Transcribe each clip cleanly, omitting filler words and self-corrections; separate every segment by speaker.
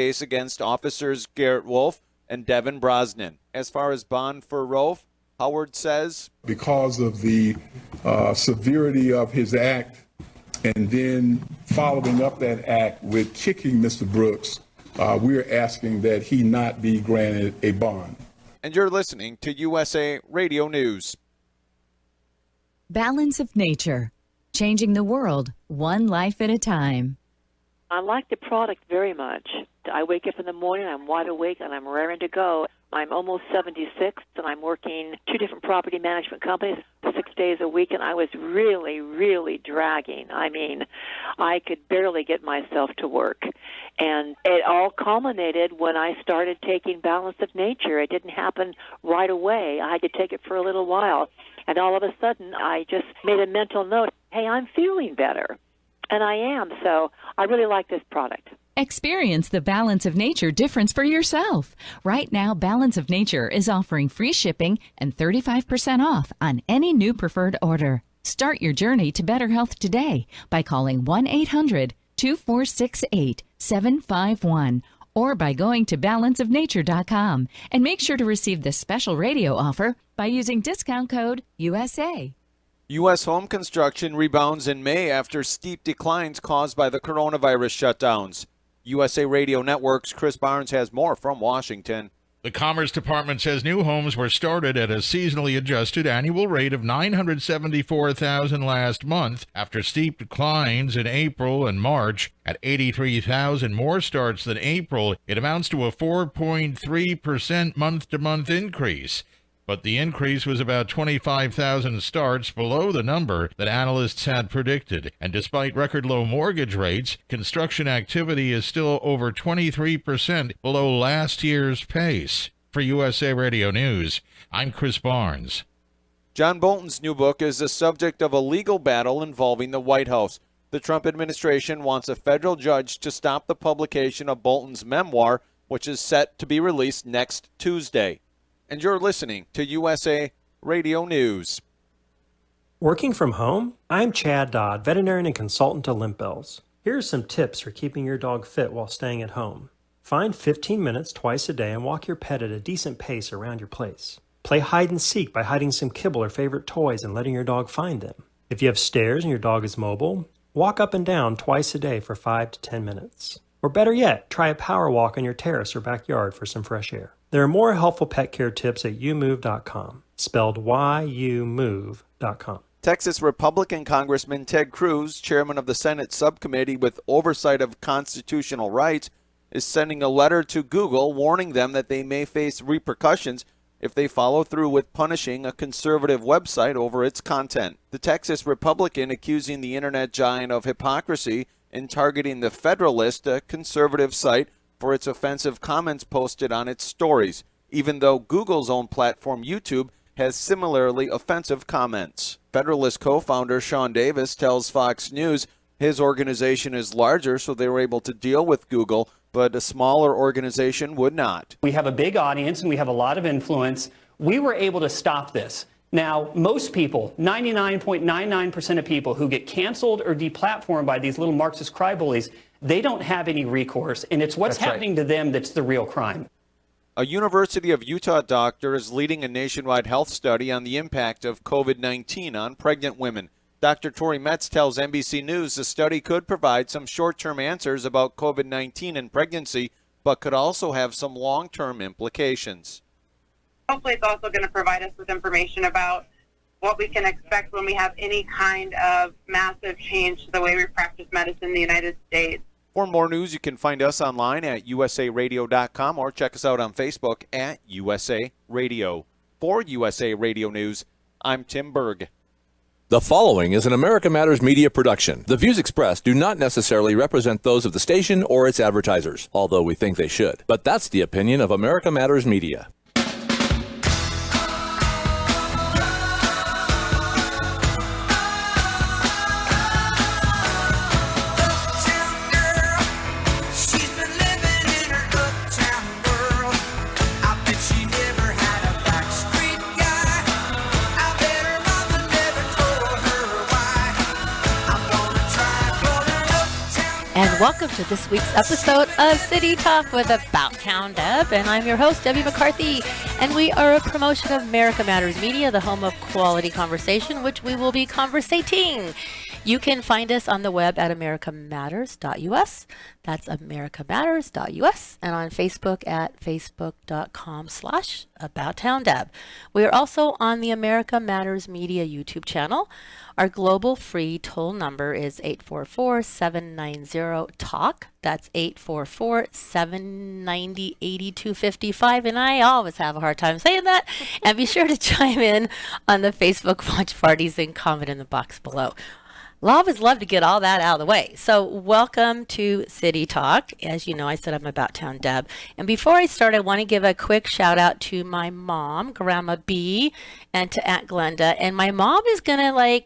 Speaker 1: case against officers Garrett Wolf and Devin Brosnan. As far as bond for Rolfe, Howard says,
Speaker 2: because of the severity of his act and then following up that act with kicking Mr. Brooks, we're asking that he not be granted a bond.
Speaker 1: And you're listening to USA Radio News.
Speaker 3: Balance of Nature, changing the world one life at a time.
Speaker 4: I like the product very much. I wake up in the morning, I'm wide awake, and I'm raring to go. I'm almost 76, and I'm working 2 different property management companies 6 days a week, and I was really, really dragging. I mean, I could barely get myself to work. And it all culminated when I started taking Balance of Nature. It didn't happen right away. I had to take it for a little while. And all of a sudden, I just made a mental note, hey, I'm feeling better. And I am, so I really like this product.
Speaker 3: Experience the Balance of Nature difference for yourself. Right now, Balance of Nature is offering free shipping and 35% off on any new preferred order. Start your journey to better health today by calling 1-800-2468-751 or by going to balanceofnature.com. And make sure to receive this special radio offer by using discount code USA.
Speaker 1: U.S. home construction rebounds in May after steep declines caused by the coronavirus shutdowns. USA Radio Network's Chris Barnes has more from Washington.
Speaker 5: The Commerce Department says new homes were started at a seasonally adjusted annual rate of 974,000 last month after steep declines in April and March. At 83,000 more starts than April, it amounts to a 4.3% month-to-month increase. But the increase was about 25,000 starts below the number that analysts had predicted. And despite record low mortgage rates, construction activity is still over 23% below last year's pace. For USA Radio News, I'm Chris Barnes.
Speaker 1: John Bolton's new book is the subject of a legal battle involving the White House. The Trump administration wants a federal judge to stop the publication of Bolton's memoir, which is set to be released next Tuesday. And you're listening to USA Radio News.
Speaker 6: Working from home? I'm Chad Dodd, veterinarian and consultant to Limp Bells. Here are some tips for keeping your dog fit while staying at home. Find 15 minutes twice a day and walk your pet at a decent pace around your place. Play hide and seek by hiding some kibble or favorite toys and letting your dog find them. If you have stairs and your dog is mobile, walk up and down twice a day for 5 to 10 minutes. Or better yet, try a power walk on your terrace or backyard for some fresh air. There are more helpful pet care tips at youmove.com, spelled youmove.com.
Speaker 1: Texas Republican Congressman Ted Cruz, chairman of the Senate subcommittee with oversight of constitutional rights, is sending a letter to Google warning them that they may face repercussions if they follow through with punishing a conservative website over its content. The Texas Republican accusing the internet giant of hypocrisy in targeting the Federalist, a conservative site, for its offensive comments posted on its stories, even though Google's own platform, YouTube, has similarly offensive comments. Federalist co-founder Sean Davis tells Fox News his organization is larger, so they were able to deal with Google, but a smaller organization would not.
Speaker 7: We have a big audience and we have a lot of influence. We were able to stop this. Now, most people, 99.99% of people who get canceled or deplatformed by these little Marxist crybullies, they don't have any recourse, and it's what's happening to them that's the real crime.
Speaker 1: A University of Utah doctor is leading a nationwide health study on the impact of COVID-19 on pregnant women. Dr. Tori Metz tells NBC News the study could provide some short-term answers about COVID-19 and pregnancy, but could also have some long-term implications.
Speaker 8: Hopefully it's also going to provide us with information about what we can expect when we have any kind of massive change to the way we practice medicine in the United States.
Speaker 1: For more news, you can find us online at usaradio.com or check us out on Facebook at USA Radio. For USA Radio News, I'm Tim Berg.
Speaker 9: The following is an America Matters Media production. The views expressed do not necessarily represent those of the station or its advertisers, although we think they should. But that's the opinion of America Matters Media.
Speaker 3: And
Speaker 10: Welcome to this week's episode of City Talk with About Town Deb, and I'm your host, Debbie McCarthy, and we are a promotion of America Matters Media, the home of quality conversation, which we will be conversating. You can find us on the web at americamatters.us. That's americamatters.us, and on Facebook at facebook.com/AboutTownDeb. We are also on the America Matters Media YouTube channel. Our global free toll number is 844-790-TALK. That's 844-790-8255, and I always have a hard time saying that. And be sure to chime in on the Facebook watch parties and comment in the box below. I always love to get all that out of the way. So welcome to City Talk. As you know, I said I'm About Town Deb. And before I start, I want to give a quick shout out to my mom, Grandma B, and to Aunt Glenda. And my mom is going to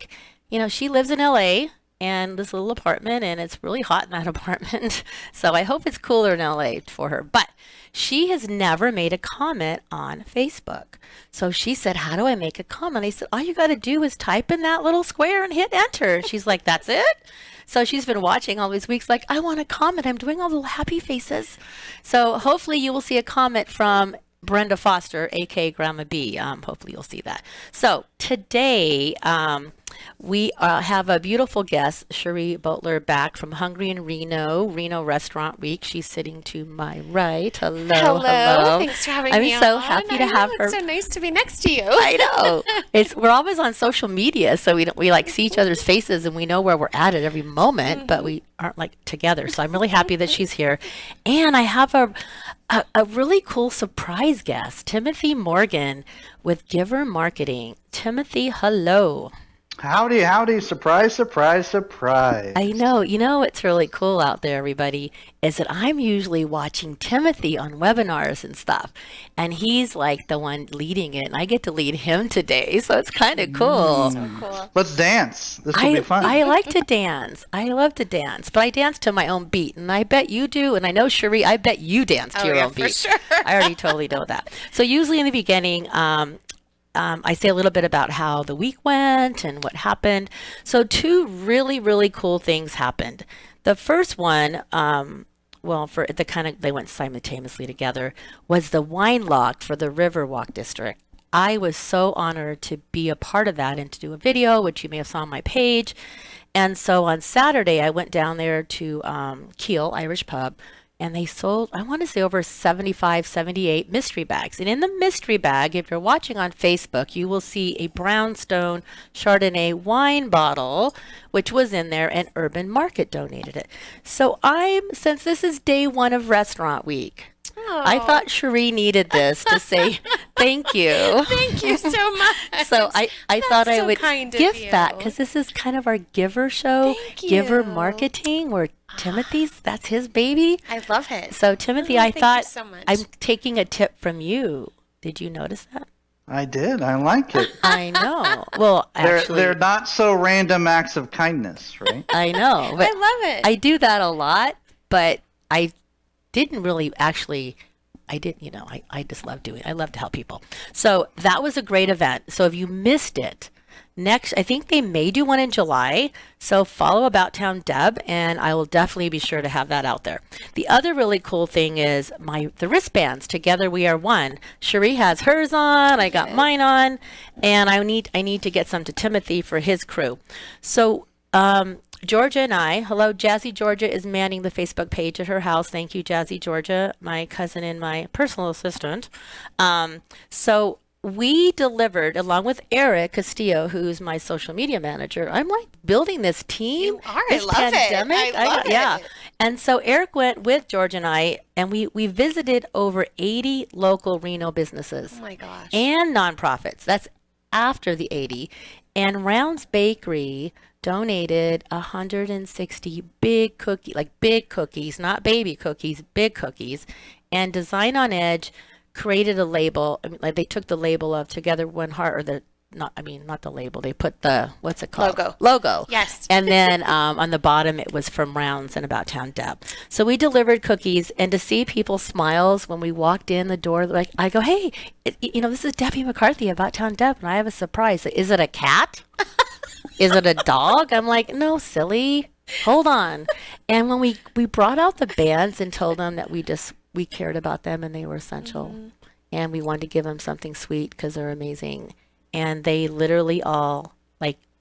Speaker 10: she lives in LA and this little apartment, and it's really hot in that apartment. So I hope it's cooler in LA for her. But she has never made a comment on Facebook. So she said, how do I make a comment? I said, all you got to do is type in that little square and hit enter. She's like, that's it? So she's been watching all these weeks like, I want to comment. I'm doing all the little happy faces. So hopefully you will see a comment from Brenda Foster, aka Grandma B. Hopefully you'll see that. So today we have a beautiful guest, Cherie Butler, back from Hungry in Reno Restaurant Week. She's sitting to my right. Hello.
Speaker 11: Thanks for having me
Speaker 10: I'm so
Speaker 11: on.
Speaker 10: happy to have her.
Speaker 11: It's so nice to be next to you.
Speaker 10: I know. We're always on social media, so we see each other's faces and we know where we're at every moment, but we aren't together. So I'm really happy that she's here. And I have a really cool surprise guest, Timothy Morgan with Giver Marketing. Timothy, hello.
Speaker 12: Howdy. Surprise.
Speaker 10: I know. You know what's really cool out there, everybody, is that I'm usually watching Timothy on webinars and stuff. And he's like the one leading it. And I get to lead him today. So it's kind of cool.
Speaker 11: So cool.
Speaker 12: Let's dance. This will be fun.
Speaker 10: I like to dance. I love to dance. But I dance to my own beat. And I bet you do. And I know, Cherie, I bet you dance to your own beat.
Speaker 11: For sure.
Speaker 10: I already totally know that. So usually in the beginning, I say a little bit about how the week went and what happened. So two really, really cool things happened. The first one, they went simultaneously together, was the wine lock for the Riverwalk District. I was so honored to be a part of that and to do a video, which you may have saw on my page. And so on Saturday, I went down there to Keel Irish Pub, and they sold, I want to say, over 75, 78 mystery bags. And in the mystery bag, if you're watching on Facebook, you will see a Brownstone Chardonnay wine bottle, which was in there, and Urban Market donated it. So since this is day one of Restaurant Week, I thought Cherie needed this to say thank you.
Speaker 11: Thank you so much.
Speaker 10: So I thought I
Speaker 11: so
Speaker 10: would
Speaker 11: kind of
Speaker 10: gift
Speaker 11: you.
Speaker 10: that, because this is kind of our giver show,
Speaker 11: Thank
Speaker 10: Giver
Speaker 11: you.
Speaker 10: Marketing, where that's his baby.
Speaker 11: I love it.
Speaker 10: So Timothy, I
Speaker 11: thank
Speaker 10: thought
Speaker 11: you so much.
Speaker 10: I'm taking a tip from you. Did you notice that?
Speaker 12: I did. I like it.
Speaker 10: I know. Well, actually,
Speaker 12: They're not so random acts of kindness, right?
Speaker 10: I know. But
Speaker 11: I love it.
Speaker 10: I do that a lot, but I didn't really actually. I just love doing it. I love to help people. So that was a great event. So if you missed it, next, I think they may do one in July. So follow About Town Deb, and I will definitely be sure to have that out there. The other really cool thing is the wristbands. Together We Are One. Cherie has hers on. I got mine on, and I need to get some to Timothy for his crew. So Georgia and hello, Jazzy Georgia is manning the Facebook page at her house. Thank you, Jazzy Georgia, my cousin and my personal assistant. So we delivered, along with Eric Castillo, who's my social media manager. I'm building this team.
Speaker 11: You are.
Speaker 10: This
Speaker 11: I love
Speaker 10: pandemic.
Speaker 11: it. I love it.
Speaker 10: Yeah. And so Eric went with George and and we visited over 80 local Reno businesses.
Speaker 11: Oh my gosh.
Speaker 10: And nonprofits. That's after the 80. And Rounds Bakery donated 160 big cookies, not baby cookies, big cookies. And Design on Edge created a label. I mean, they took the label of Together One Heart, or not the label. They put the, what's it called? Logo.
Speaker 11: Yes.
Speaker 10: And then on the bottom, it was from Rounds and About Town Deb. So we delivered cookies, and to see people's smiles when we walked in the door, I go, hey, this is Debbie McCarthy, About Town Deb, and I have a surprise. Is it a cat? Is it a dog? I'm like, no, silly. Hold on. And when we brought out the bands and told them that we cared about them and they were essential, and we wanted to give them something sweet because they're amazing, and they literally all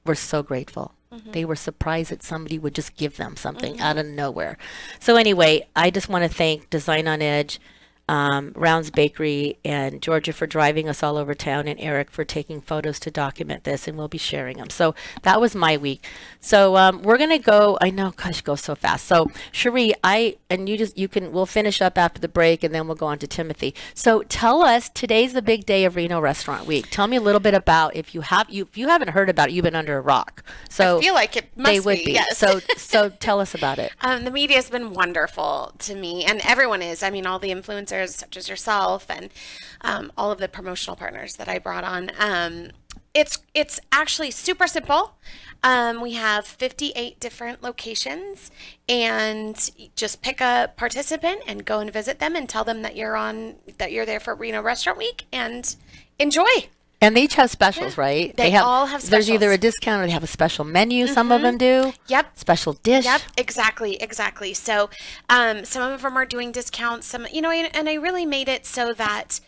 Speaker 10: were so grateful. They were surprised that somebody would just give them something out of nowhere. So anyway, I just want to thank Design on Edge, Rounds Bakery, and Georgia for driving us all over town, and Eric for taking photos to document this, and we'll be sharing them. So that was my week. So we're gonna go. I know, gosh, it goes so fast. So Cherie, we'll finish up after the break, and then we'll go on to Timothy. So tell us, today's the big day of Reno Restaurant Week. Tell me a little bit about, if you haven't heard about it, you've been under a rock. So
Speaker 11: I feel like it must
Speaker 10: be.
Speaker 11: Yes.
Speaker 10: So tell us about it.
Speaker 11: The media has been wonderful to me, and everyone is. I mean, all the influencers such as yourself and all of the promotional partners that I brought on. It's actually super simple. We have 58 different locations, and just pick a participant and go and visit them and tell them that you're there for Reno Restaurant Week and enjoy.
Speaker 10: And they each have specials, right?
Speaker 11: They all have
Speaker 10: There's
Speaker 11: specials.
Speaker 10: either a discount or they have a special menu. Some of them do.
Speaker 11: Yep.
Speaker 10: Special dish.
Speaker 11: Yep, exactly. So some of them are doing discounts, some, and I really made it so that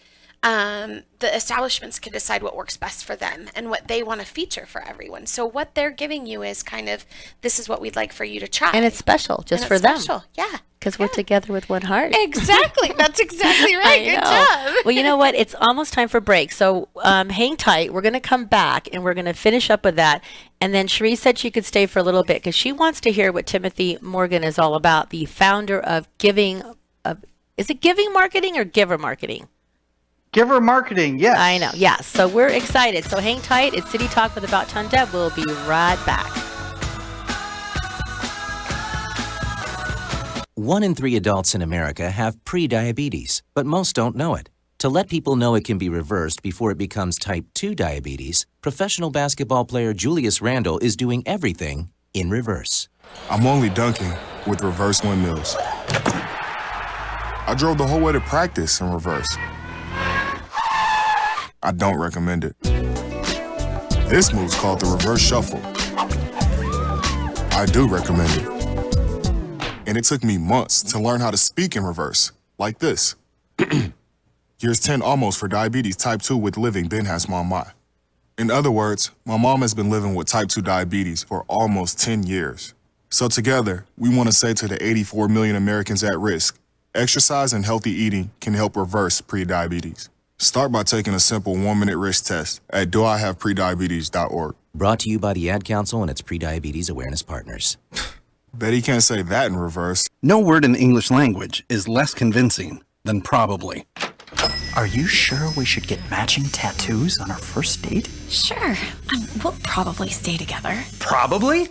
Speaker 11: the establishments can decide what works best for them and what they want to feature for everyone. So what they're giving you is kind of, this is what we'd like for you to try.
Speaker 10: And it's special just
Speaker 11: And
Speaker 10: for
Speaker 11: it's
Speaker 10: them.
Speaker 11: special. Yeah.
Speaker 10: Because we're together with one heart.
Speaker 11: Exactly. That's exactly right.
Speaker 10: I
Speaker 11: Good
Speaker 10: know.
Speaker 11: job.
Speaker 10: Well, you know what? It's almost time for break. So hang tight. We're going to come back and we're going to finish up with that. And then Cherie said she could stay for a little bit because she wants to hear what Timothy Morgan is all about, the founder of is it Giving Marketing or Giver Marketing?
Speaker 12: Giver Marketing, yes.
Speaker 10: I know. Yes. So we're excited. So hang tight. It's City Talk with About Town Deb. We'll be right back.
Speaker 13: 1 in 3 adults in America have prediabetes, but most don't know it. To let people know it can be reversed before it becomes type 2 diabetes, professional basketball player Julius Randle is doing everything in reverse.
Speaker 14: I'm only dunking with reverse windmills. I drove the whole way to practice in reverse. I don't recommend it. This move's called the reverse shuffle. I do recommend it. And it took me months to learn how to speak in reverse, like this. Here's 10 almost for diabetes type 2 with living Ben has mama. In other words, my mom has been living with type 2 diabetes for almost 10 years. So together, we want to say to the 84 million Americans at risk, exercise and healthy eating can help reverse prediabetes. Start by taking a simple 1-minute risk test at doihaveprediabetes.org.
Speaker 13: Brought to you by the Ad Council and its Prediabetes Awareness Partners.
Speaker 14: Bet he can't say that in reverse.
Speaker 15: No word in the English language is less convincing than probably.
Speaker 16: Are you sure we should get matching tattoos on our first date?
Speaker 17: Sure. We'll probably stay together.
Speaker 15: Probably?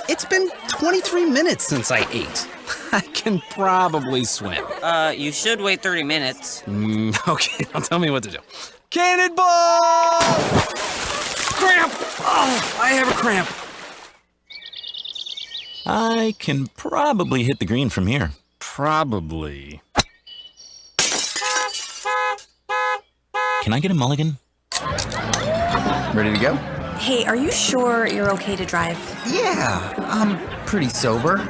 Speaker 15: It's been 23 minutes since I ate. I can probably swim.
Speaker 18: You should wait 30 minutes.
Speaker 15: Okay, now tell me what to do. Cannonball! Cramp! Oh, I have a cramp.
Speaker 19: I can probably hit the green from here.
Speaker 15: Probably.
Speaker 19: Can I get a mulligan?
Speaker 15: Ready to go?
Speaker 17: Hey, are you sure you're okay to drive?
Speaker 20: Yeah, I'm pretty sober.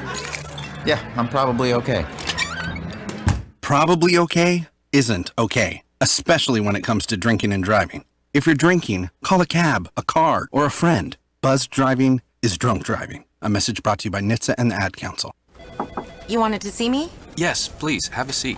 Speaker 20: Yeah, I'm probably okay.
Speaker 15: Probably okay isn't okay, especially when it comes to drinking and driving. If you're drinking, call a cab, a car, or a friend. Buzzed driving is drunk driving. A message brought to you by NHTSA and the Ad Council.
Speaker 17: You wanted to see me?
Speaker 21: Yes, please, have a seat.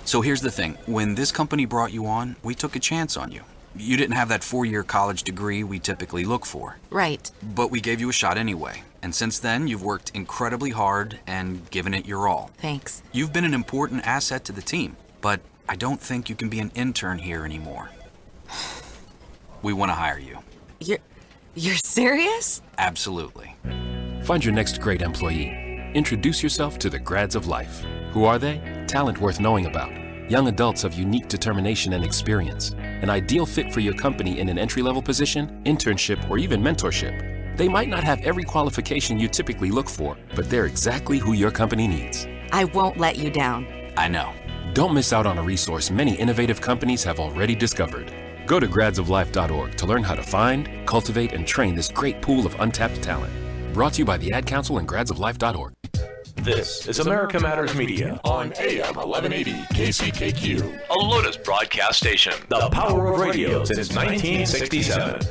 Speaker 21: So here's the thing. When this company brought you on, we took a chance on you. You didn't have that 4-year college degree we typically look for.
Speaker 17: Right.
Speaker 21: But we gave you a shot anyway. And since then, you've worked incredibly hard and given it your all.
Speaker 17: Thanks.
Speaker 21: You've been an important asset to the team, but I don't think you can be an intern here anymore. We want to hire you.
Speaker 17: You're serious?
Speaker 21: Absolutely.
Speaker 22: Find your next great employee. Introduce yourself to the grads of life. Who are they? Talent worth knowing about. Young adults of unique determination and experience. An ideal fit for your company in an entry-level position, internship, or even mentorship. They might not have every qualification you typically look for, but they're exactly who your company needs.
Speaker 17: I won't let you down.
Speaker 21: I know.
Speaker 22: Don't miss out on a resource many innovative companies have already discovered. Go to gradsoflife.org to learn how to find, cultivate, and train this great pool of untapped talent. Brought to you by the Ad Council and gradsoflife.org.
Speaker 2: This is America Matters Media on AM 1180 KCKQ, a Lotus broadcast station. The power of radio since 1967.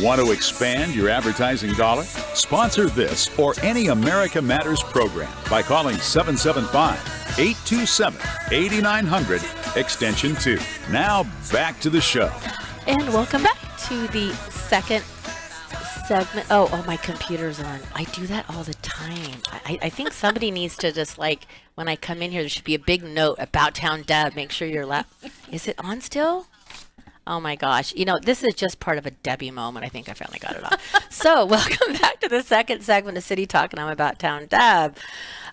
Speaker 4: Want to expand your advertising dollar? Sponsor this or any America Matters program by calling 775-827-8900, extension 2. Now back to the show.
Speaker 10: And welcome back to the second segment. Oh, my computer's on. I do that all the time. I think somebody needs to just when I come in here, there should be a big note, About Town Deb. Make sure your Is it on still? Oh my gosh. This is just part of a Debbie moment. I think I finally got it off. So welcome back to the second segment of City Talk, and I'm About Town Deb.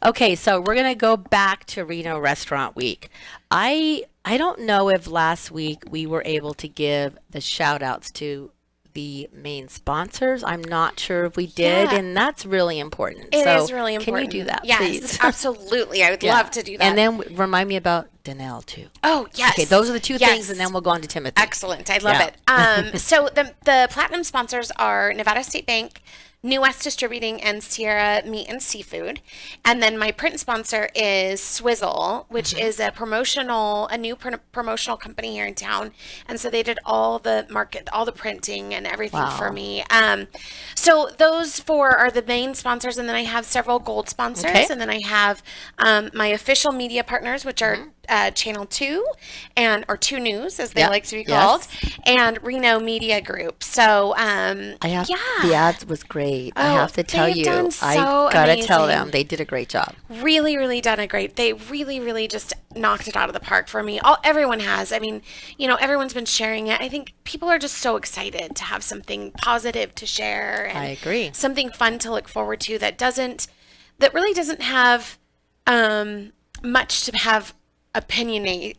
Speaker 10: Okay, so we're going to go back to Reno Restaurant Week. I don't know if last week we were able to give the shout outs to the main sponsors. I'm not sure if we did, and that's really important.
Speaker 11: It is really important.
Speaker 10: Can you do that,
Speaker 11: yes,
Speaker 10: please?
Speaker 11: Absolutely. I would love to do that.
Speaker 10: And then remind me about Danelle, too.
Speaker 11: Oh, yes.
Speaker 10: Okay, those are the two things, and then we'll go on to Timothy.
Speaker 11: Excellent. I love it. So the platinum sponsors are Nevada State Bank, New West Distributing, and Sierra Meat and Seafood. And then my print sponsor is Swizzle, which is a new promotional company here in town. And so they did all the printing and everything for me. So those four are the main sponsors. And then I have several gold sponsors. Okay. And then I have my official media partners, which are Channel 2 or 2 News, as they like to be called, and Reno Media Group. So
Speaker 10: the ads was great. I have to tell you, I gotta tell them they did a great job.
Speaker 11: Really, really done a great. They really, really just knocked it out of the park for me. Everyone has. I mean, everyone's been sharing it. I think people are just so excited to have something positive to share. And
Speaker 10: I agree.
Speaker 11: Something fun to look forward to that really doesn't have much to have opinions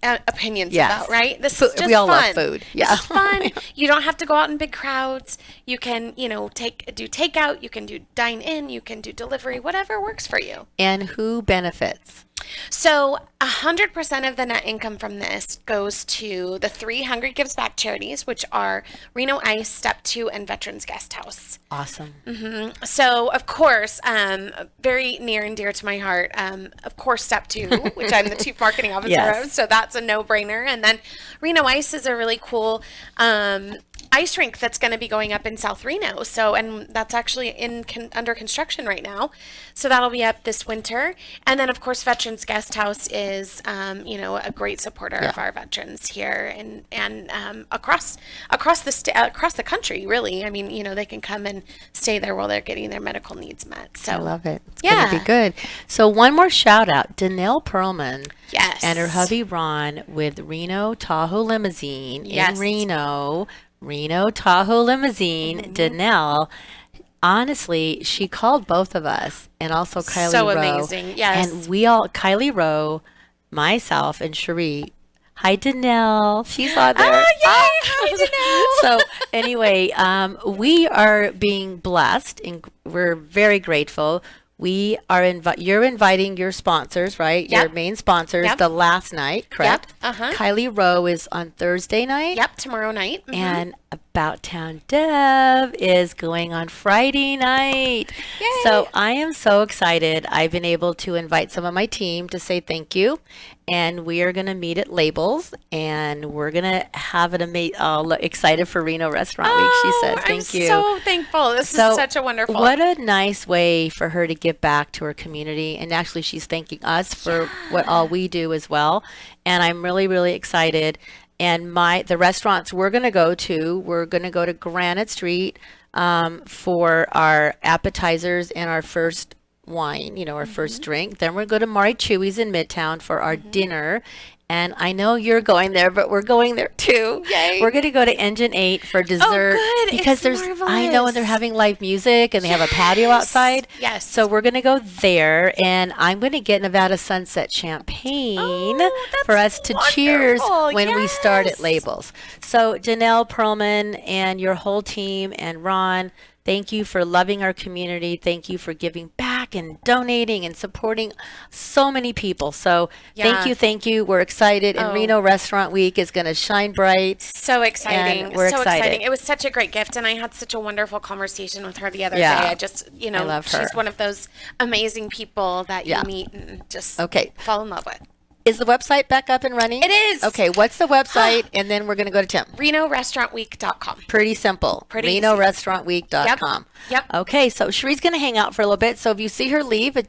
Speaker 11: about, right? This is just
Speaker 10: we all
Speaker 11: fun.
Speaker 10: Love food.
Speaker 11: Yeah. This is fun. You don't have to go out in big crowds. You can, do takeout, you can do dine in, you can do delivery, whatever works for you.
Speaker 10: And who benefits?
Speaker 11: So 100% of the net income from this goes to the 3 Hungry Gives Back charities, which are Reno Ice, Step 2, and Veterans Guest House.
Speaker 10: Awesome.
Speaker 11: Mm-hmm. So, of course, very near and dear to my heart, of course, Step 2, which I'm the Chief Marketing Officer of, so that's a no-brainer. And then Reno Ice is a really cool ice rink that's going to be going up in South Reno. So, and that's actually under construction right now. So that'll be up this winter. And then, of course, Veterans Guest House is, a great supporter of our veterans here and across the country, really. I mean, they can come and stay there while they're getting their medical needs met. So
Speaker 10: I love it. It's going to be good. So one more shout out, Danelle Perlman.
Speaker 11: Yes.
Speaker 10: And her hubby Ron with Reno Tahoe Limousine in Reno Tahoe Limousine. Danelle, honestly, she called both of us and also Kylie Rowe.
Speaker 11: So amazing, yes.
Speaker 10: And Kylie Rowe, myself, and Cherie. Hi, Danelle. She's on there.
Speaker 11: Oh, yay! Hi,
Speaker 10: So
Speaker 11: Danelle.
Speaker 10: anyway, we are being blessed, and we're very grateful. We are you're inviting your sponsors, right?
Speaker 11: Yep.
Speaker 10: Your main sponsors, the last night, correct?
Speaker 11: Yep.
Speaker 10: Kylie Rowe is on Thursday night.
Speaker 11: Yep, tomorrow night. Mm-hmm.
Speaker 10: And About Town Deb is going on Friday night.
Speaker 11: Yay.
Speaker 10: So I am so excited. I've been able to invite some of my team to say thank you. And we are going to meet at Labels, and we're going to have an amazing, excited for Reno Restaurant Week, she says. Thank you.
Speaker 11: I'm so thankful. This is such a wonderful.
Speaker 10: What a nice way for her to give back to her community. And actually, she's thanking us for what all we do as well. And I'm really, really excited. And the restaurants we're going to go to Granite Street for our appetizers and our first wine, our first drink. Then we're going to Mari Chewy's in Midtown for our dinner. And I know you're going there, but we're going there too.
Speaker 11: Yay.
Speaker 10: We're going to go to Engine 8 for dessert.
Speaker 11: Oh, good.
Speaker 10: Because
Speaker 11: it's marvelous.
Speaker 10: I know, and they're having live music, and they have a patio outside.
Speaker 11: Yes.
Speaker 10: So we're going to go there, and I'm going to get Nevada Sunset champagne for us to cheers when we start at Labels. So Danelle Perlman and your whole team and Ron, Thank you for loving our community. Thank you for giving back and donating and supporting so many people. So thank you. We're excited. And Reno Restaurant Week is going to shine bright.
Speaker 11: So exciting.
Speaker 10: And we're excited.
Speaker 11: It was such a great gift, and I had such a wonderful conversation with her the other day. I just,
Speaker 10: I love her.
Speaker 11: she's one of those amazing people that you meet and just fall in love with.
Speaker 10: Is the website back up and running?
Speaker 11: It is.
Speaker 10: Okay, what's the website? And then we're going to go to Tim.
Speaker 11: RenoRestaurantWeek.com.
Speaker 10: Pretty simple. RenoRestaurantWeek.com.
Speaker 11: Yep.
Speaker 10: Okay, so Cherie's going to hang out for a little bit. So if you see her leave, we're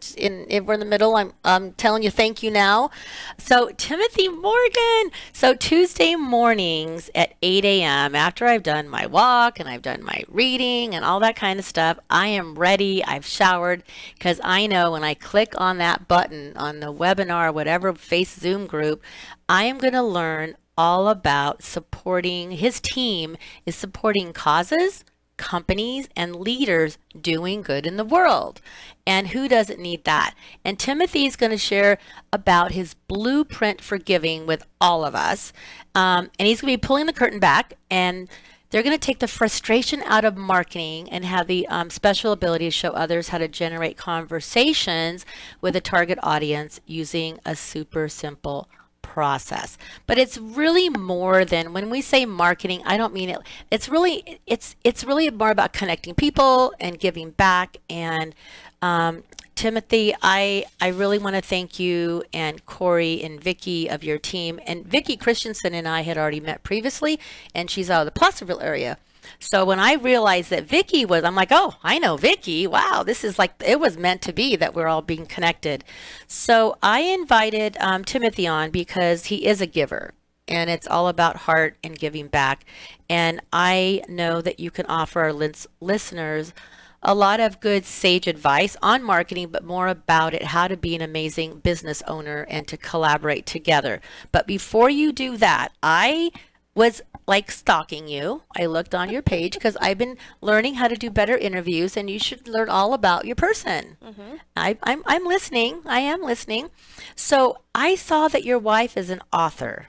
Speaker 10: in the middle. I'm telling you thank you now. So Timothy Morgan. So Tuesday mornings at 8 a.m. after I've done my walk and I've done my reading and all that kind of stuff, I am ready. I've showered because I know when I click on that button on the webinar, whatever Zoom group, I am going to learn all about supporting. His team is supporting causes, companies, and leaders doing good in the world. And who doesn't need that? And Timothy is going to share about his blueprint for giving with all of us. And he's going to be pulling the curtain back, and they're going to take the frustration out of marketing and have the special ability to show others how to generate conversations with a target audience using a super simple process. But it's really more than, when we say marketing, I don't mean it. It's really more about connecting people and giving back. And Timothy, I really want to thank you and Corey and Vicky of your team. And Vicky Christensen and I had already met previously, and she's out of the Placerville area. So when I realized that Vicky was, I'm like, oh, I know Vicky. Wow, this is like, it was meant to be that we're all being connected. So I invited Timothy on because he is a giver. And it's all about heart and giving back. And I know that you can offer our listeners a lot of good sage advice on marketing, but more about it, how to be an amazing business owner and to collaborate together. But before you do that, I was like stalking you. I looked on your page because I've been learning how to do better interviews, and you should learn all about your person.
Speaker 11: Mm-hmm.
Speaker 10: I'm listening. I am listening. So I saw that your wife is an author.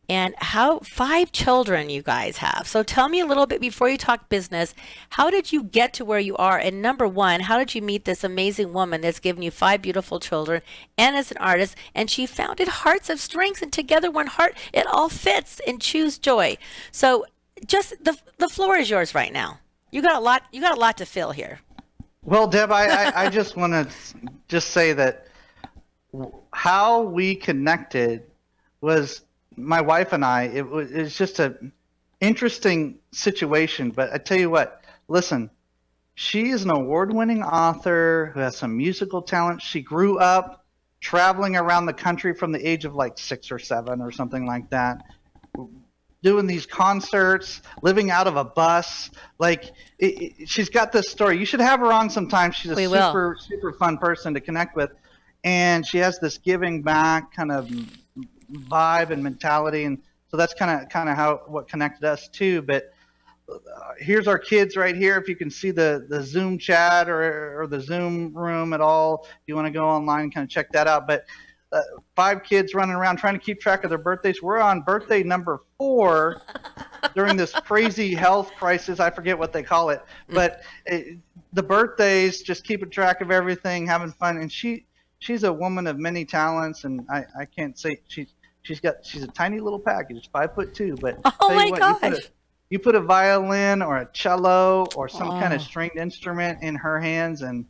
Speaker 10: And 5 children you guys have. So tell me a little bit before you talk business, how did you get to where you are? And number one, how did you meet this amazing woman that's given you 5 beautiful children and as an artist? And she founded Hearts of Strengths, and together one heart, it all fits, and choose joy. So just the floor is yours right now. You got a lot to fill here.
Speaker 12: Well, Deb, I just want to just say that how we connected was my wife and I. It was just an interesting situation, but I tell you what, listen, she is an award-winning author who has some musical talent. She grew up traveling around the country from the age of like 6 or 7 or something like that, doing these concerts, living out of a bus. Like she's got this story. You should have her on sometime. She's a super fun person to connect with, and she has this giving back kind of vibe and mentality, and so that's kind of how what connected us too. But here's our kids right here. If you can see the Zoom chat or the Zoom room at all, if you want to go online and kind of check that out. But 5 kids running around trying to keep track of their birthdays. We're on birthday number 4 during this crazy health crisis. I forget what they call it, but the birthdays, just keeping track of everything, having fun. And she's a woman of many talents, and I can't say she's a tiny little package, 5'2", but
Speaker 10: oh my gosh.
Speaker 12: You put a violin or a cello or some kind of stringed instrument in her hands, and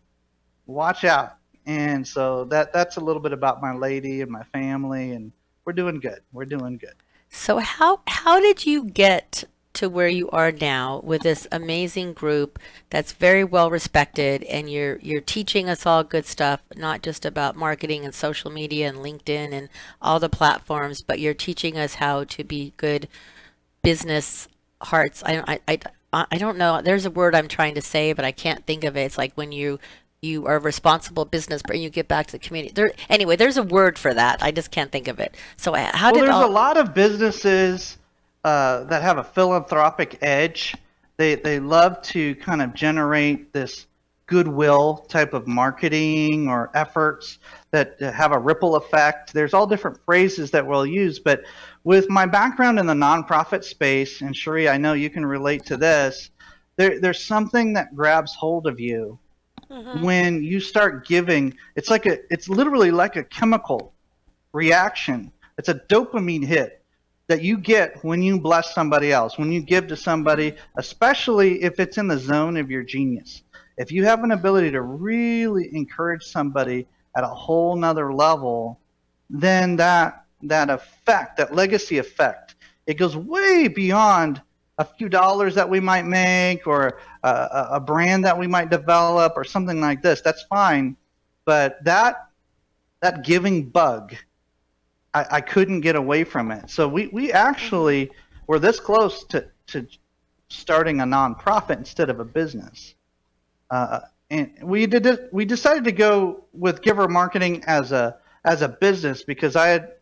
Speaker 12: watch out. And so that's a little bit about my lady and my family, and we're doing good. We're doing good.
Speaker 10: So how did you get to where you are now with this amazing group that's very well respected, and you're teaching us all good stuff, not just about marketing and social media and LinkedIn and all the platforms, but you're teaching us how to be good business hearts. I don't know. There's a word I'm trying to say, but I can't think of it. It's like when you are a responsible business, but you get back to the community. Anyway, there's a word for that. I just can't think of it. So there's
Speaker 12: a lot of businesses that have a philanthropic edge. They love to kind of generate this goodwill type of marketing or efforts that have a ripple effect. There's all different phrases that we'll use, but with my background in the nonprofit space, and Cherie, I know you can relate to this, there's something that grabs hold of you when you start giving. It's literally like a chemical reaction. It's a dopamine hit that you get when you bless somebody else, when you give to somebody, especially if it's in the zone of your genius. If you have an ability to really encourage somebody at a whole nother level, then that effect, that legacy effect, it goes way beyond a few dollars that we might make or a brand that we might develop or something like this. That's fine. But that giving bug, I couldn't get away from it. So we actually were this close to starting a nonprofit instead of a business. And we decided to go with Giver Marketing as a business because I had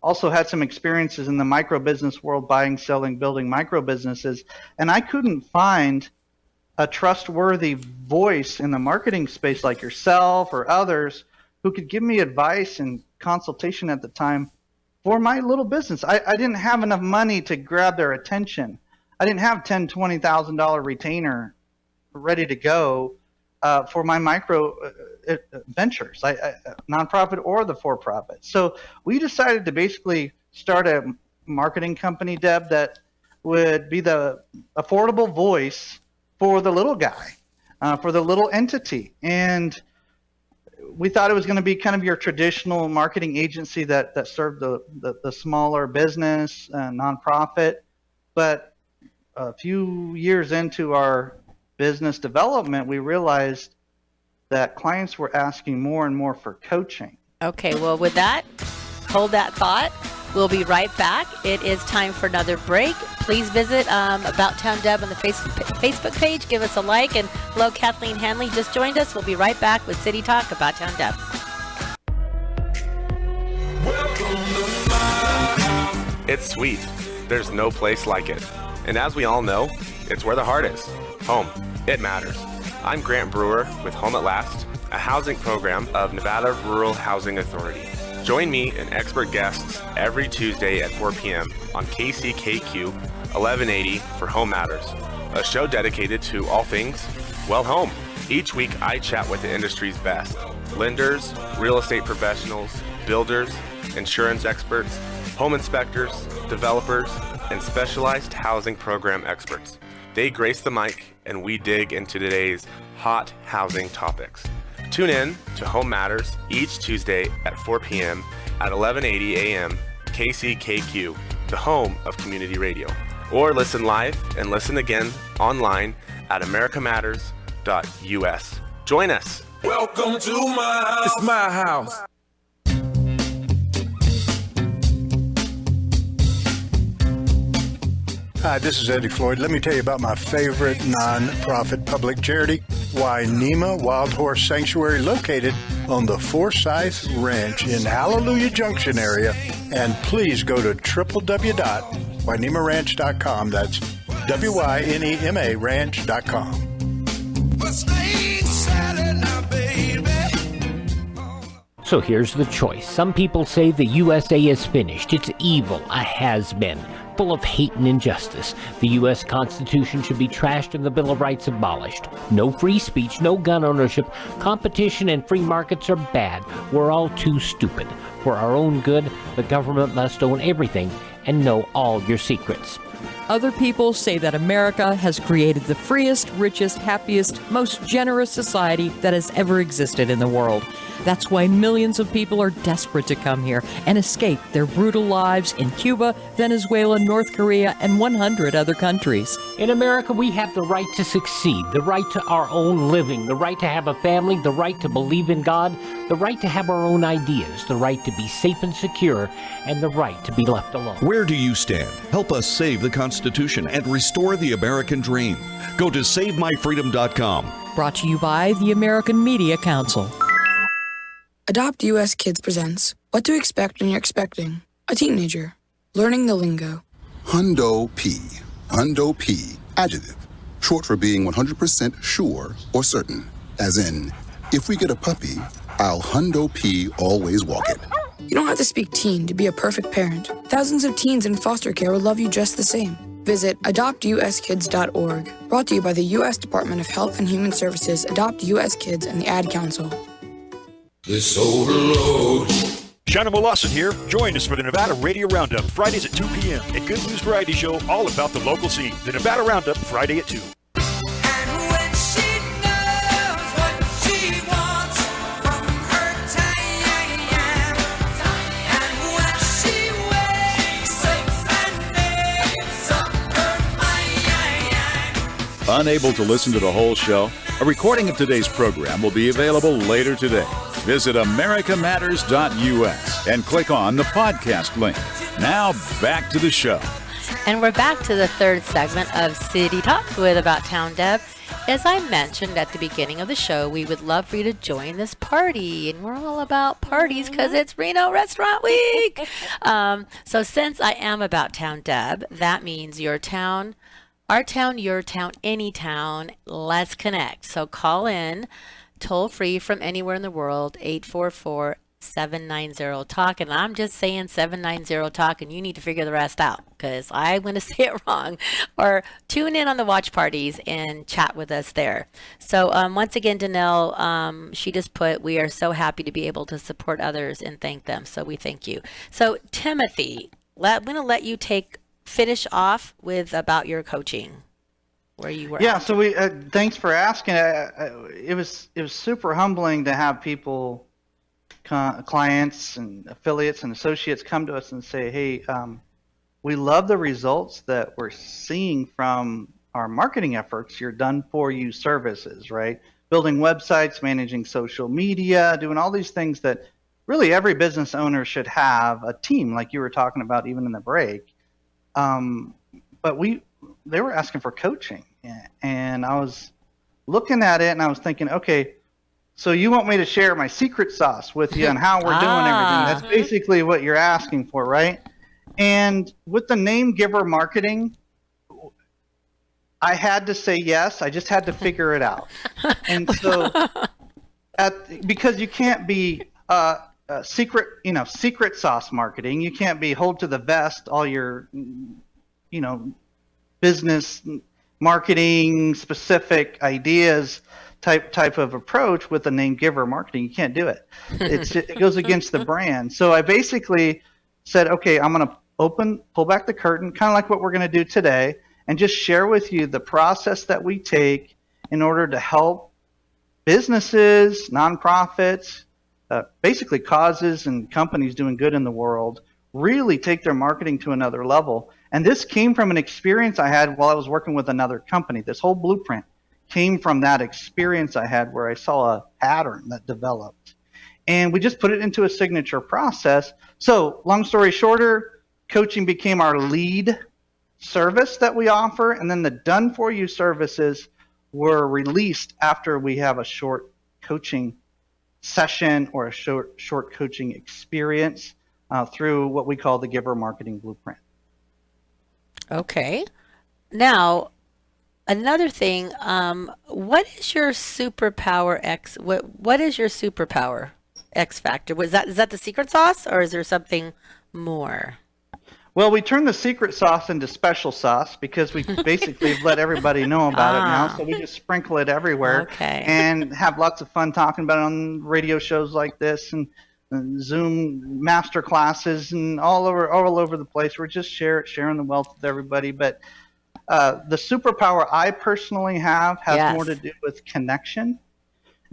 Speaker 12: also had some experiences in the micro business world, buying, selling, building micro businesses, and I couldn't find a trustworthy voice in the marketing space like yourself or others who could give me advice and consultation at the time for my little business. I didn't have enough money to grab their attention. I didn't have $10,000, $20,000 retainer ready to go for my micro ventures, nonprofit or the for-profit. So we decided to basically start a marketing company, Deb, that would be the affordable voice for the little guy, for the little entity. And we thought it was going to be kind of your traditional marketing agency that served the smaller business, nonprofit. But a few years into our business development, we realized that clients were asking more and more for coaching.
Speaker 10: Okay, well, with that, hold that thought. We'll be right back. It is time for another break. Please visit About Town Deb on the Facebook page. Give us a like. And hello, Kathleen Hanley just joined us. We'll be right back with City Talk About Town Deb.
Speaker 5: It's sweet. There's no place like it. And as we all know, it's where the heart is. Home. It matters. I'm Grant Brewer with Home at Last, a housing program of Nevada Rural Housing Authority. Join me and expert guests every Tuesday at 4 p.m. on KCKQ 1180 for Home Matters, a show dedicated to all things, well, home. Each week I chat with the industry's best, lenders, real estate professionals, builders, insurance experts, home inspectors, developers, and specialized housing program experts. They grace the mic and we dig into today's hot housing topics. Tune in to Home Matters each Tuesday at 4 p.m. at 1180 a.m. KCKQ, the home of community radio. Or listen live and listen again online at americamatters.us. Join us.
Speaker 6: Welcome to my house. It's my house.
Speaker 23: Hi, this is Eddie Floyd. Let me tell you about my favorite non-profit public charity, Wainema Wild Horse Sanctuary, located on the Forsyth Ranch in Hallelujah Junction area. And please go to www.wainemaranch.com. That's WYNEMA ranch.com.
Speaker 24: So here's the choice. Some people say the USA is finished. It's evil, a has-been, full of hate and injustice. The U.S. Constitution should be trashed and the Bill of Rights abolished. No free speech, no gun ownership. Competition and free markets are bad. We're all too stupid. For our own good, the government must own everything and know all your secrets.
Speaker 25: Other people say that America has created the freest, richest, happiest, most generous society that has ever existed in the world. That's why millions of people are desperate to come here and escape their brutal lives in Cuba, Venezuela, North Korea, and 100 other countries.
Speaker 24: In America, we have the right to succeed, the right to our own living, the right to have a family, the right to believe in God, the right to have our own ideas, the right to be safe and secure, and the right to be left alone.
Speaker 26: Where do you stand? Help us save the Constitution and restore the American dream. Go to SaveMyFreedom.com.
Speaker 25: Brought to you by the American Media Council.
Speaker 27: Adopt US Kids presents What to Expect When You're Expecting a Teenager. Learning the lingo.
Speaker 28: Hundo P. Hundo P. Adjective. Short for being 100% sure or certain. As in, if we get a puppy, I'll Hundo P always walk it.
Speaker 27: You don't have to speak teen to be a perfect parent. Thousands of teens in foster care will love you just the same. Visit adoptuskids.org. Brought to you by the U.S. Department of Health and Human Services, Adopt U.S. Kids, and the Ad Council.
Speaker 1: This overload.
Speaker 3: Shannon Lawson here. Join us for the Nevada Radio Roundup, Fridays at 2 p.m. A good news variety show all about the local scene. The Nevada Roundup, Friday at 2.
Speaker 4: Unable to listen to the whole show? A recording of today's program will be available later today. Visit americamatters.us and click on the podcast link. Now back to the show.
Speaker 10: And we're back to the third segment of City Talk with About Town Deb. As I mentioned at the beginning of the show, we would love for you to join this party. And we're all about parties because it's Reno Restaurant Week. So since I am About Town Deb, that means your town, our town, your town, any town. Let's connect. So call in toll free from anywhere in the world, 844-790-TALK. And I'm just saying 790-TALK, and you need to figure the rest out because I'm going to say it wrong. Or tune in on the watch parties and chat with us there. So once again, Danelle, she just put, we are so happy to be able to support others and thank them. So we thank you. So Timothy, I'm going to let you finish off with about your coaching, where you were.
Speaker 12: Yeah. So we thanks for asking. It was super humbling to have people, clients and affiliates and associates come to us and say, "Hey, we love the results that we're seeing from our marketing efforts. Your done-for-you services, right? Building websites, managing social media, doing all these things that really every business owner should have a team, like you were talking about even in the break." But they were asking for coaching, and I was looking at it and I was thinking, okay, so you want me to share my secret sauce with you and how we're doing everything. That's basically what you're asking for, right? And with the name giver marketing, I had to say yes. I just had to figure it out. And so because you can't be secret sauce marketing. You can't be hold to the vest all your, business marketing specific ideas type of approach with the name giver marketing. You can't do it. It goes against the brand. So I basically said, okay, I'm going to pull back the curtain, kind of like what we're going to do today, and just share with you the process that we take in order to help businesses, nonprofits, basically causes and companies doing good in the world, really take their marketing to another level. And this came from an experience I had while I was working with another company. This whole blueprint came from that experience I had where I saw a pattern that developed. And we just put it into a signature process. So long story shorter, coaching became our lead service that we offer. And then the done-for-you services were released after we have a short coaching session or a short coaching experience through what we call the Giver Marketing Blueprint.
Speaker 10: Okay. Now, another thing, what is your superpower X? What is your superpower X factor? Is that the secret sauce, or is there something more?
Speaker 12: Well, we turned the secret sauce into special sauce because we basically let everybody know about it now. So we just sprinkle it everywhere and have lots of fun talking about it on radio shows like this and Zoom master classes and all over the place. We're just sharing the wealth with everybody. But the superpower I personally have has more to do with connection.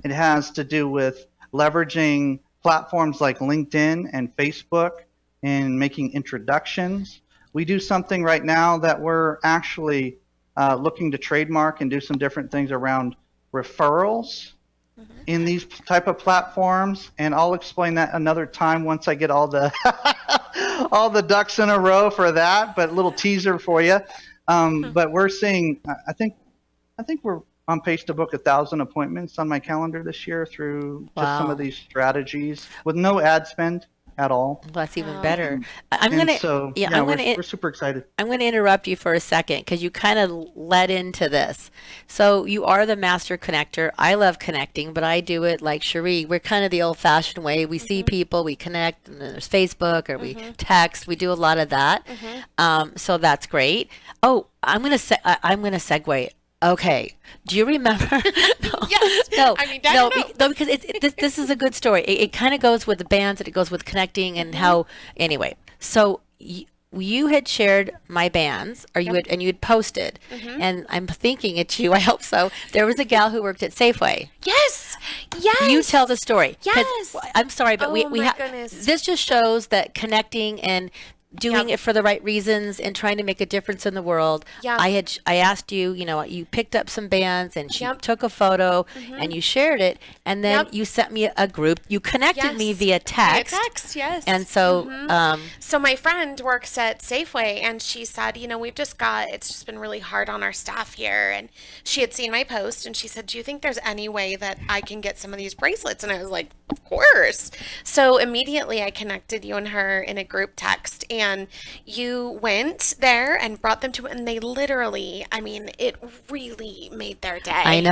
Speaker 12: It has to do with leveraging platforms like LinkedIn and Facebook and making introductions. We do something right now that we're actually looking to trademark and do some different things around referrals in these type of platforms, and I'll explain that another time once I get all the all the ducks in a row for that. But a little teaser for you. But we're seeing, I think we're on pace to book 1,000 appointments on my calendar this year through just some of these strategies with no ad spend. at all.
Speaker 10: That's even better. I'm
Speaker 12: And
Speaker 10: gonna,
Speaker 12: so,
Speaker 10: yeah,
Speaker 12: yeah,
Speaker 10: I'm gonna,
Speaker 12: we're super excited.
Speaker 10: I'm gonna interrupt you for a second because you kind of led into this. So you are the master connector. I love connecting, but I do it like Cherie. We're kind of the old-fashioned way. We see people, we connect, and then there's Facebook or we text. We do a lot of that. So that's great. Oh, I'm gonna segue. Okay. Do you remember?
Speaker 11: Yes.
Speaker 10: No,
Speaker 11: I mean,
Speaker 10: no, because this is a good story. It kind of goes with the bands and it goes with connecting and how. Anyway, so you had shared my bands, or you had posted, and I'm thinking it's you. I hope so. There was a gal who worked at Safeway.
Speaker 11: Yes. Yes.
Speaker 10: You tell the story. 'Cause
Speaker 11: Yes.
Speaker 10: I'm sorry, but we have. This just shows that connecting and doing it for the right reasons and trying to make a difference in the world. I asked you, you picked up some bands and she took a photo and you shared it, and then you sent me a group. You connected me via text.
Speaker 11: Via text, yes.
Speaker 10: And so
Speaker 11: so my friend works at Safeway, and she said, it's just been really hard on our staff here, and she had seen my post and she said, do you think there's any way that I can get some of these bracelets? And I was like, of course. So immediately I connected you and her in a group text, and you went there and brought them to it, and they literally, it really made their day.
Speaker 10: I know.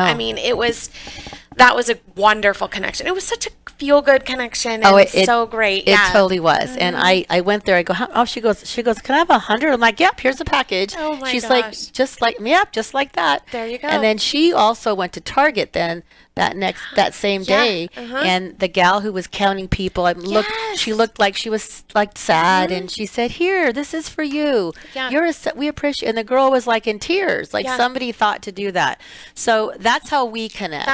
Speaker 11: That was a wonderful connection. It was such a feel-good connection, and so great.
Speaker 10: It totally was. And I went there. I go, she goes, can I have 100? I'm like, yep, here's the package.
Speaker 11: Oh my
Speaker 10: She's
Speaker 11: gosh.
Speaker 10: like, just like that.
Speaker 11: There you go.
Speaker 10: And then she also went to Target then that same day, and the gal who was counting people, she looked like she was like sad, and she said, here, this is for you. We appreciate. And the girl was like in tears, like somebody thought to do that. So that's how we connect.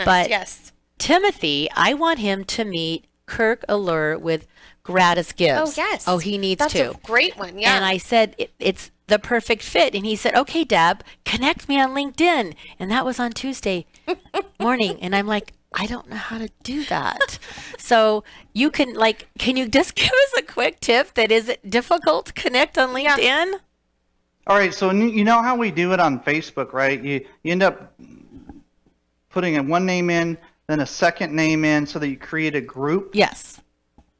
Speaker 10: But
Speaker 11: yes.
Speaker 10: Timothy, I want him to meet Kirk Allure with Gratis Gives.
Speaker 11: Oh, yes.
Speaker 10: Oh, he needs
Speaker 11: That's
Speaker 10: to.
Speaker 11: That's a great one, yeah.
Speaker 10: And I said, it's the perfect fit. And he said, okay, Deb, connect me on LinkedIn. And that was on Tuesday morning. And I'm like, I don't know how to do that. So you can you just give us a quick tip that is it difficult to connect on LinkedIn?
Speaker 12: Yeah. All right. So you know how we do it on Facebook, right? You end up putting one name in, then a second name in, so that you create a group.
Speaker 10: Yes.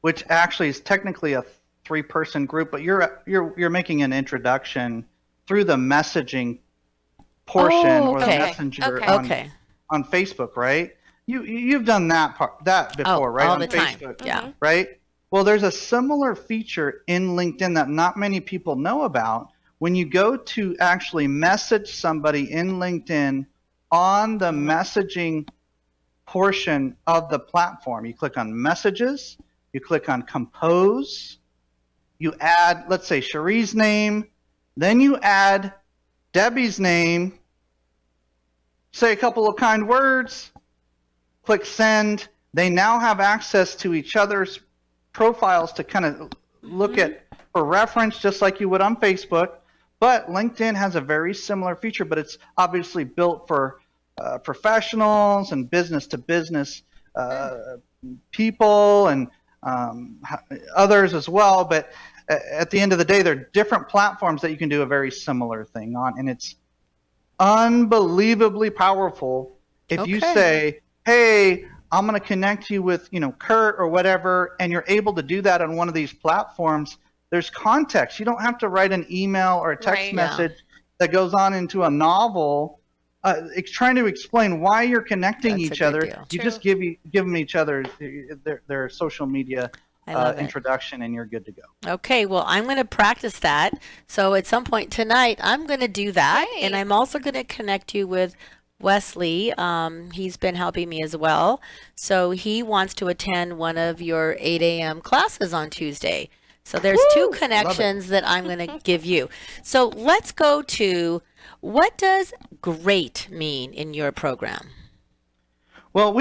Speaker 10: Which
Speaker 12: actually is technically a 3-person group, but you're making an introduction through the messaging portion or the messenger on Facebook, right? You've done that before, right?
Speaker 10: All
Speaker 12: on
Speaker 10: the
Speaker 12: Facebook,
Speaker 10: time. Yeah.
Speaker 12: Right? Well, there's a similar feature in LinkedIn that not many people know about. When you go to actually message somebody in LinkedIn on the messaging portion of the platform, you click on messages, you click on compose, you add, let's say, Cherie's name, then you add Debbie's name, say a couple of kind words, click send. They now have access to each other's profiles to kind of look at for reference, just like you would on Facebook. But LinkedIn has a very similar feature, but it's obviously built for professionals and business to business people and others as well. But at the end of the day, there are different platforms that you can do a very similar thing on, and it's unbelievably powerful if you say, hey, I'm going to connect you with, Kurt or whatever, and you're able to do that on one of these platforms. There's context. You don't have to write an email or a text message that goes on into a novel. It's trying to explain why you're connecting each other. You just give them each other their social media introduction, and you're good to go.
Speaker 10: Okay, well, I'm going to practice that. So at some point tonight, I'm going to do that, and I'm also going to connect you with Wesley. He's been helping me as well. So he wants to attend one of your 8 a.m. classes on Tuesday. So there's 2 connections that I'm going to give you. So let's go to, what does great mean in your program?
Speaker 12: Well,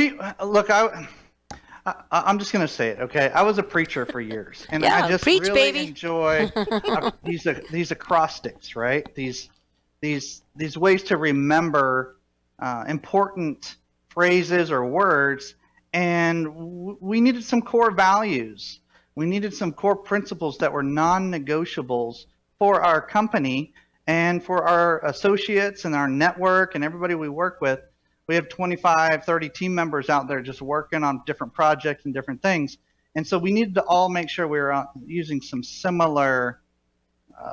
Speaker 12: I'm just going to say it, okay? I was a preacher for years, and I just really enjoy these acrostics, right? These ways to remember important phrases or words, and we needed some core values. We needed some core principles that were non-negotiables for our company and for our associates and our network and everybody we work with. We have 25, 30 team members out there just working on different projects and different things. And so we needed to all make sure we were using some similar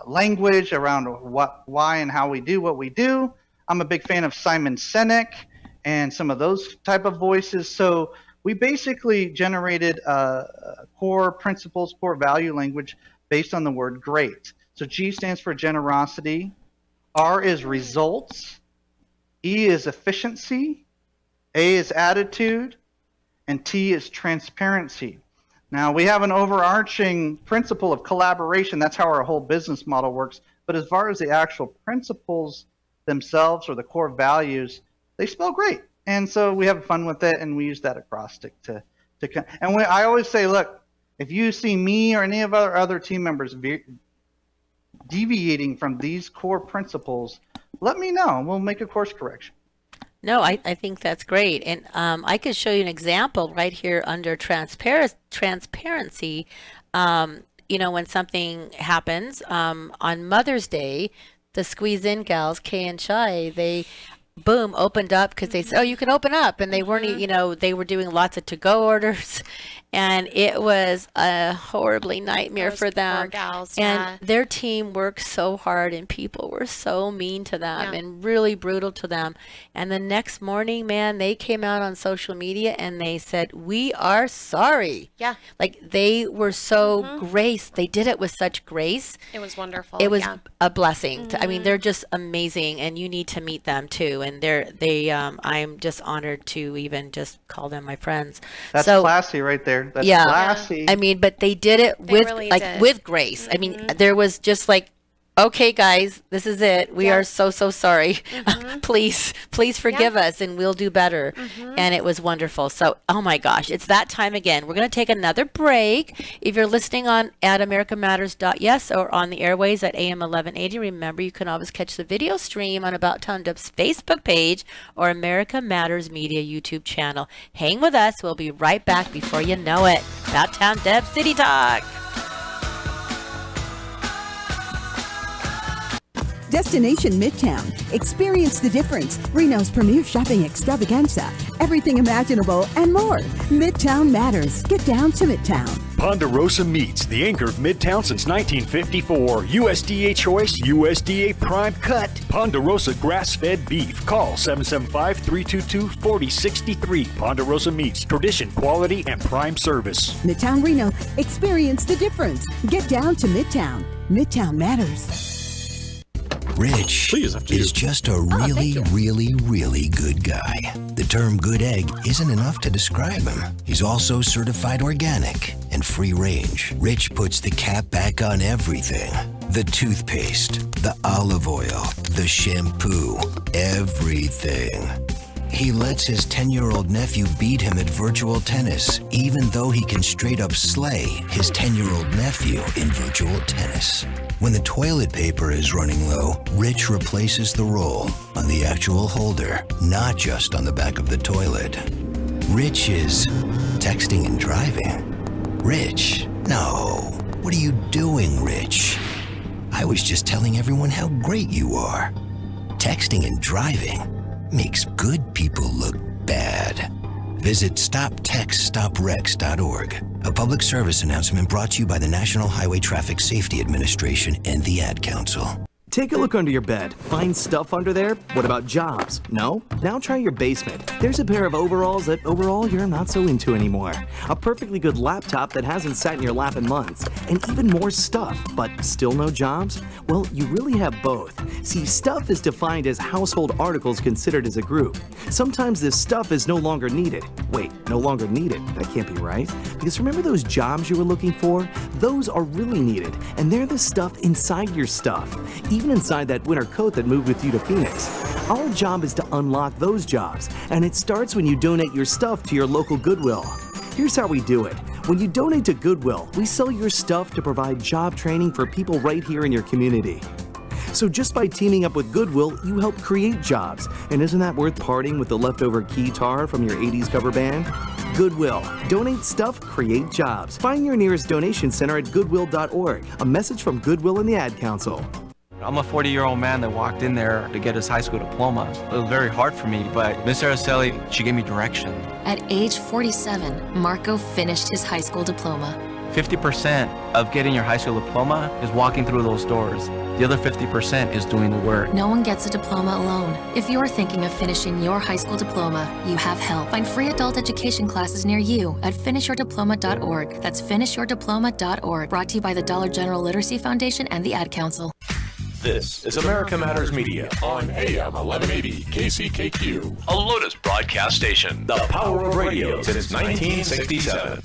Speaker 12: language around why and how we do what we do. I'm a big fan of Simon Sinek and some of those type of voices. So we basically generated core principles, core value language based on the word great. So G stands for generosity, R is results, E is efficiency, A is attitude, and T is transparency. Now, we have an overarching principle of collaboration. That's how our whole business model works. But as far as the actual principles themselves or the core values, they spell great. And so we have fun with it, and we use that acrostic I always say, look, if you see me or any of our other team members deviating from these core principles, let me know, and we'll make a course correction.
Speaker 10: No, I think that's great. And I could show you an example right here under transparency. When something happens on Mother's Day, the Squeeze In gals, Kay and Shai, they opened up because they said, oh, you can open up. And they weren't, they were doing lots of to-go orders. And it was a horribly nightmare for them.
Speaker 11: Poor gals,
Speaker 10: and their team worked so hard, and people were so mean to them and really brutal to them. And the next morning, man, they came out on social media and they said, we are sorry.
Speaker 11: Yeah.
Speaker 10: Like, they were so grace. They did it with such grace.
Speaker 11: It was wonderful.
Speaker 10: It was a blessing. I mean, they're just amazing, and you need to meet them too. And I'm just honored to even just call them my friends.
Speaker 12: That's classy right there. That's classy.
Speaker 10: I mean, but they did it with grace. I mean, there was just like, okay, guys, this is it. We are so sorry. Please forgive us, and we'll do better. And it was wonderful. So, oh my gosh, it's that time again. We're going to take another break. If you're listening at americamatters.yes or on the airways at AM 1180, remember you can always catch the video stream on About Town Deb's Facebook page or America Matters Media YouTube channel. Hang with us. We'll be right back before you know it. About Town Deb City Talk.
Speaker 7: Destination Midtown. Experience the difference. Reno's premier shopping extravaganza. Everything imaginable and more. Midtown matters. Get down to Midtown.
Speaker 3: Ponderosa Meats, the anchor of Midtown since 1954. USDA choice, USDA prime cut. Ponderosa grass-fed beef. Call 775-322-4063. Ponderosa Meats, tradition, quality, and prime service.
Speaker 7: Midtown Reno. Experience the difference. Get down to Midtown. Midtown matters.
Speaker 8: Rich is just a really good guy. The term good egg isn't enough to describe him. He's also certified organic and free range. Rich puts the cap back on everything. The toothpaste, the olive oil, the shampoo, everything. He lets his 10-year-old nephew beat him at virtual tennis, even though he can straight up slay his 10-year-old nephew in virtual tennis. When the toilet paper is running low, Rich replaces the roll on the actual holder, not just on the back of the toilet. Rich is texting and driving. Rich, no. What are you doing, Rich? I was just telling everyone how great you are. Texting and driving makes good people look bad. Visit StopTextStopWrecks.org. A public service announcement brought to you by the National Highway Traffic Safety Administration and the Ad Council.
Speaker 9: Take a look under your bed. Find stuff under there? What about jobs? No? Now try your basement. There's a pair of overalls that overall you're not so into anymore. A perfectly good laptop that hasn't sat in your lap in months. And even more stuff, but still no jobs? Well, you really have both. See, stuff is defined as household articles considered as a group. Sometimes this stuff is no longer needed. Wait, no longer needed? That can't be right. Because remember those jobs you were looking for? Those are really needed, and they're the stuff inside your stuff. Even inside that winter coat that moved with you to Phoenix. Our job is to unlock those jobs, and it starts when you donate your stuff to your local Goodwill. Here's how we do it. When you donate to Goodwill, we sell your stuff to provide job training for people right here in your community. So just by teaming up with Goodwill, you help create jobs. And isn't that worth parting with the leftover keytar from your 80s cover band? Goodwill. Donate stuff, create jobs. Find your nearest donation center at goodwill.org. A message from Goodwill and the Ad Council.
Speaker 13: I'm a 40-year-old man that walked in there to get his high school diploma. It was very hard for me, but Miss Araceli, she gave me direction.
Speaker 14: At age 47, Marco finished his high school diploma.
Speaker 13: 50% of getting your high school diploma is walking through those doors. The other 50% is doing the work.
Speaker 14: No one gets a diploma alone. If you're thinking of finishing your high school diploma, you have help. Find free adult education classes near you at finishyourdiploma.org. That's finishyourdiploma.org. Brought to you by the Dollar General Literacy Foundation and the Ad Council.
Speaker 2: This is America Matters Media on AM 1180 KCKQ, a Lotus broadcast station. The power of radio since 1967.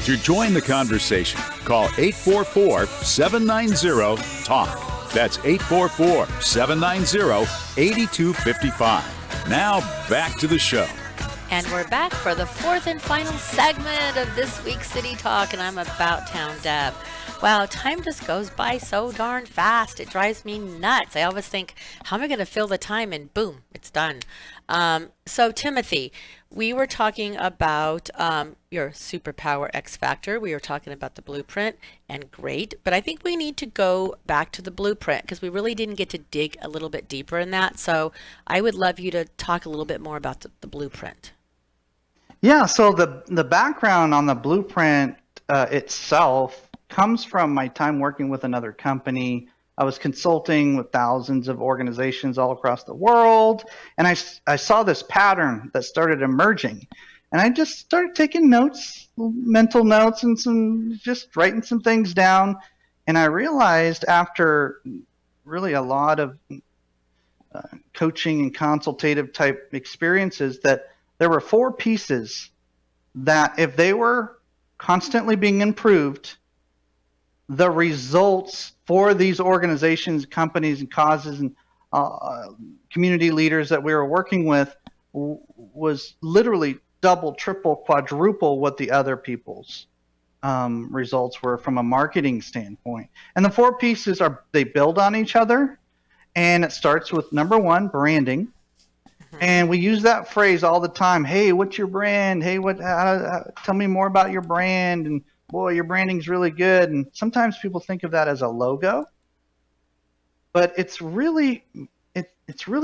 Speaker 4: To join the conversation, call 844-790-TALK. That's 844-790-8255. Now back to the show.
Speaker 10: And we're back for the fourth and final segment of this week's City Talk, and I'm About Town Deb. Wow, time just goes by so darn fast. It drives me nuts. I always think, how am I going to fill the time? And boom, it's done. So Timothy, we were talking about your superpower X Factor. We were talking about the blueprint, and great. But I think we need to go back to the blueprint because we really didn't get to dig a little bit deeper in that. So I would love you to talk a little bit more about the blueprint.
Speaker 12: Yeah, so the background on the blueprint itself comes from my time working with another company. I was consulting with thousands of organizations all across the world, and I saw this pattern that started emerging. And I just started taking notes, mental notes, and just writing some things down. And I realized after really a lot of coaching and consultative type experiences that there were 4 pieces that if they were constantly being improved, the results for these organizations, companies, and causes and community leaders that we were working with was literally double, triple, quadruple what the other people's results were from a marketing standpoint. And the 4 pieces they build on each other, and it starts with number 1, branding. And we use that phrase all the time. Hey, what's your brand? Hey, tell me more about your brand. And boy, your branding's really good. And sometimes people think of that as a logo, but it's really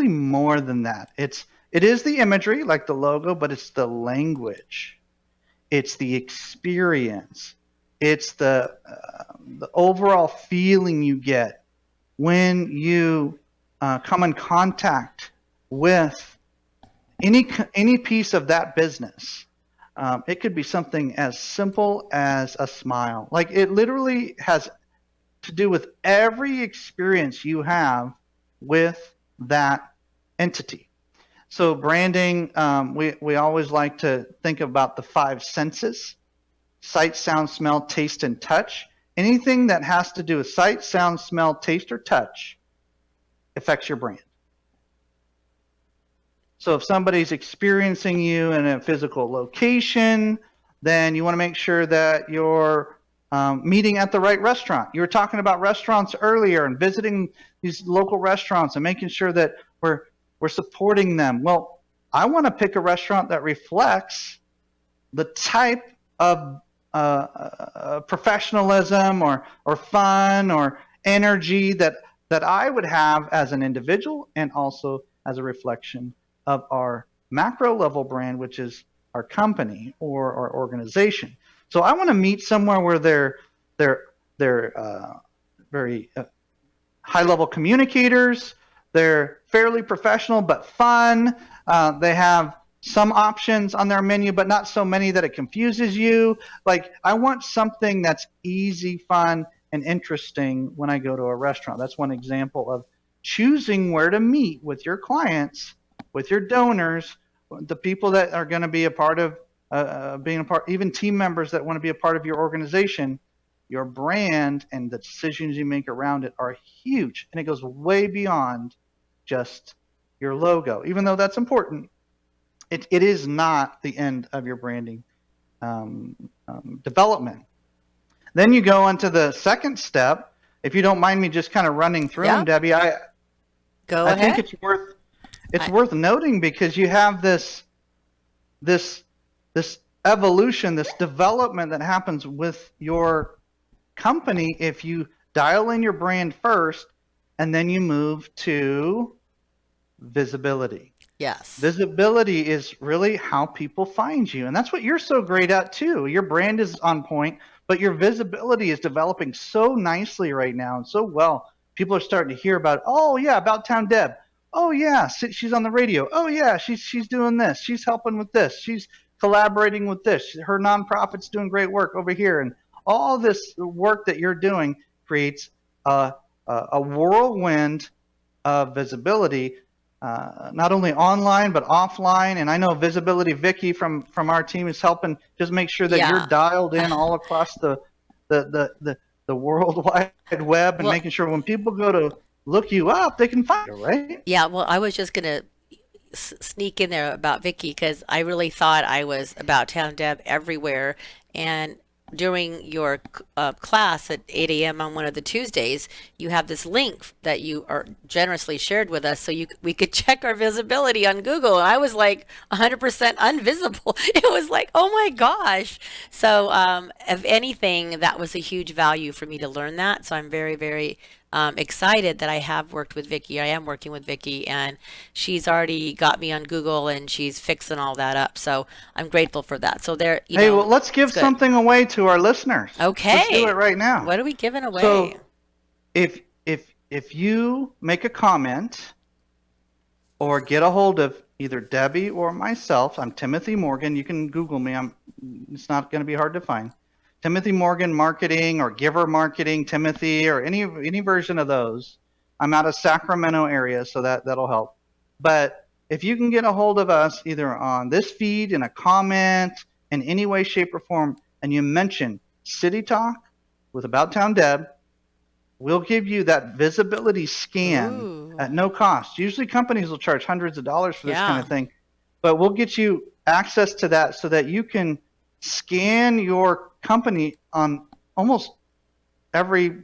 Speaker 12: more than that. It is the imagery, like the logo, but it's the language, it's the experience, it's the overall feeling you get when you come in contact with any piece of that business. It could be something as simple as a smile. Like it literally has to do with every experience you have with that entity. So branding, we always like to think about the 5 senses: sight, sound, smell, taste, and touch. Anything that has to do with sight, sound, smell, taste, or touch affects your brand. So if somebody's experiencing you in a physical location, then you want to make sure that you're meeting at the right restaurant. You were talking about restaurants earlier and visiting these local restaurants and making sure that we're supporting them. Well, I want to pick a restaurant that reflects the type of professionalism or fun or energy that I would have as an individual, and also as a reflection of our macro level brand, which is our company or our organization. So I want to meet somewhere where they're very high level communicators. They're fairly professional but fun. They have some options on their menu, but not so many that it confuses you. Like, I want something that's easy, fun, and interesting when I go to a restaurant. That's one example of choosing where to meet with your clients, with your donors, the people that are going to be a part of being a part, even team members that want to be a part of your organization. Your brand and the decisions you make around it are huge, and it goes way beyond just your logo. Even though that's important, it is not the end of your branding development. Then you go on to the second step. If you don't mind me just kind of running through them, Debbie, I think it's worth noting, because you have this this evolution, this development that happens with your company if you dial in your brand first and then you move to visibility.
Speaker 10: Yes.
Speaker 12: Visibility is really how people find you. And that's what you're so great at too. Your brand is on point, but your visibility is developing so nicely right now and so well. People are starting to hear about, oh yeah, About Town Deb. Oh yeah, she's on the radio. Oh yeah, she's doing this. She's helping with this. She's collaborating with this. Her nonprofit's doing great work over here. And all this work that you're doing creates a whirlwind of visibility, not only online but offline. And I know Visibility Vicky from our team is helping just make sure that you're dialed in all across the World Wide Web, and making sure when people go to look you up, they can find you, right?
Speaker 10: Yeah, well, I was just going to sneak in there about Vicky, because I really thought I was About Town Deb everywhere. And during your class at 8 a.m. on one of the Tuesdays, you have this link that you are generously shared with us, so we could check our visibility on Google. And I was like 100% invisible. It was like, oh my gosh. So if anything, that was a huge value for me to learn that. So I'm very, very excited that I have worked with Vicky. I am working with Vicky, and she's already got me on Google, and she's fixing all that up. So I'm grateful for that. So there.
Speaker 12: Well, let's give something away to our listeners.
Speaker 10: Okay.
Speaker 12: Let's do it right now.
Speaker 10: What are we giving away?
Speaker 12: So if you make a comment or get a hold of either Debbie or myself, I'm Timothy Morgan. You can Google me. It's not going to be hard to find. Timothy Morgan Marketing or Giver Marketing, Timothy, or any version of those. I'm out of Sacramento area, so that'll help. But if you can get a hold of us either on this feed, in a comment, in any way, shape, or form, and you mention City Talk with About Town Deb, we'll give you that visibility scan at no cost. Usually companies will charge hundreds of dollars for this kind of thing, but we'll get you access to that so that you can scan your company on almost every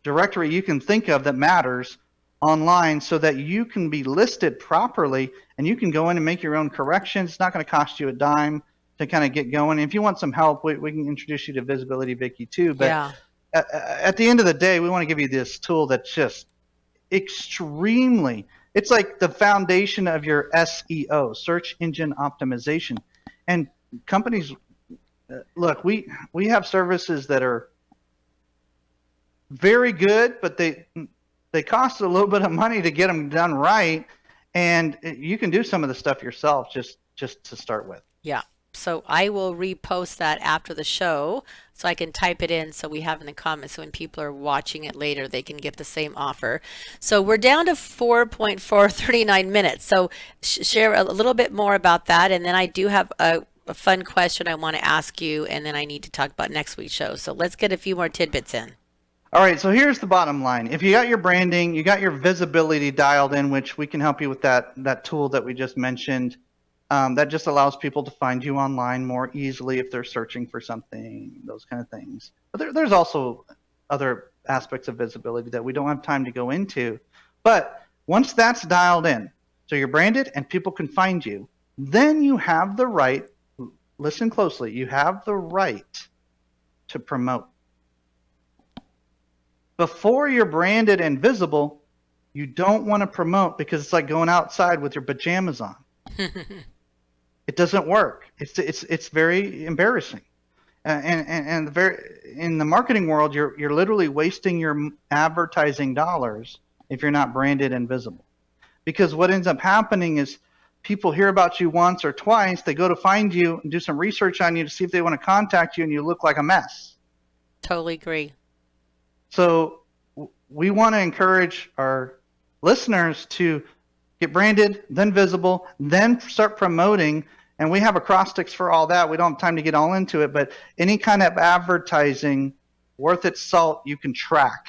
Speaker 12: directory you can think of that matters online, so that you can be listed properly and you can go in and make your own corrections. It's not going to cost you a dime to kind of get going. If you want some help, we can introduce you to Visibility Vicky too. But at the end of the day, we want to give you this tool that's just extremely, it's like the foundation of your SEO, search engine optimization. And companies, look, we have services that are very good, but they cost a little bit of money to get them done right. And you can do some of the stuff yourself just to start with.
Speaker 10: Yeah. So I will repost that after the show, so I can type it in so we have in the comments, so when people are watching it later, they can get the same offer. So we're down to 4.439 minutes. So share a little bit more about that. And then I do have a fun question I want to ask you, and then I need to talk about next week's show. So let's get a few more tidbits in.
Speaker 12: All right, so here's the bottom line. If you got your branding, you got your visibility dialed in, which we can help you with that tool that we just mentioned. That just allows people to find you online more easily if they're searching for something, those kind of things. But there's also other aspects of visibility that we don't have time to go into. But once that's dialed in, so you're branded and people can find you, then you have the right, listen closely, you have the right to promote. Before you're branded and visible, you don't want to promote, because it's like going outside with your pajamas on. It doesn't work. It's very embarrassing, and in the marketing world, you're literally wasting your advertising dollars if you're not branded and visible. Because what ends up happening is people hear about you once or twice, they go to find you and do some research on you to see if they want to contact you, and you look like a mess.
Speaker 10: Totally agree.
Speaker 12: So we want to encourage our listeners to get branded, then visible, then start promoting. And we have acrostics for all that. We don't have time to get all into it, but any kind of advertising worth its salt, you can track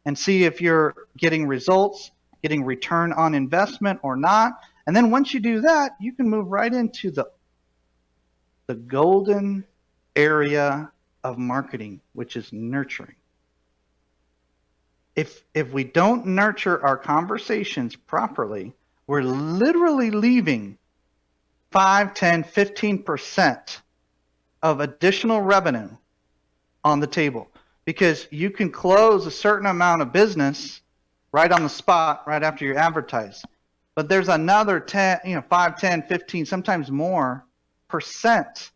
Speaker 12: and see if you're getting results, getting return on investment or not. And then once you do that, you can move right into the golden area of marketing, which is nurturing. If we don't nurture our conversations properly, we're literally leaving 5, 10, 15% of additional revenue on the table, because you can close a certain amount of business right on the spot right after you advertise. But there's another 5, 10, 15, sometimes more percent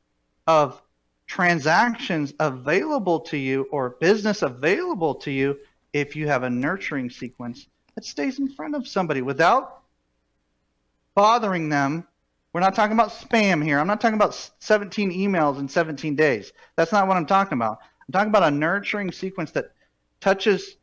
Speaker 12: of transactions available to you or business available to you if you have a nurturing sequence that stays in front of somebody without bothering them. We're not talking about spam here. I'm not talking about 17 emails in 17 days. That's not what I'm talking about. I'm talking about a nurturing sequence that touches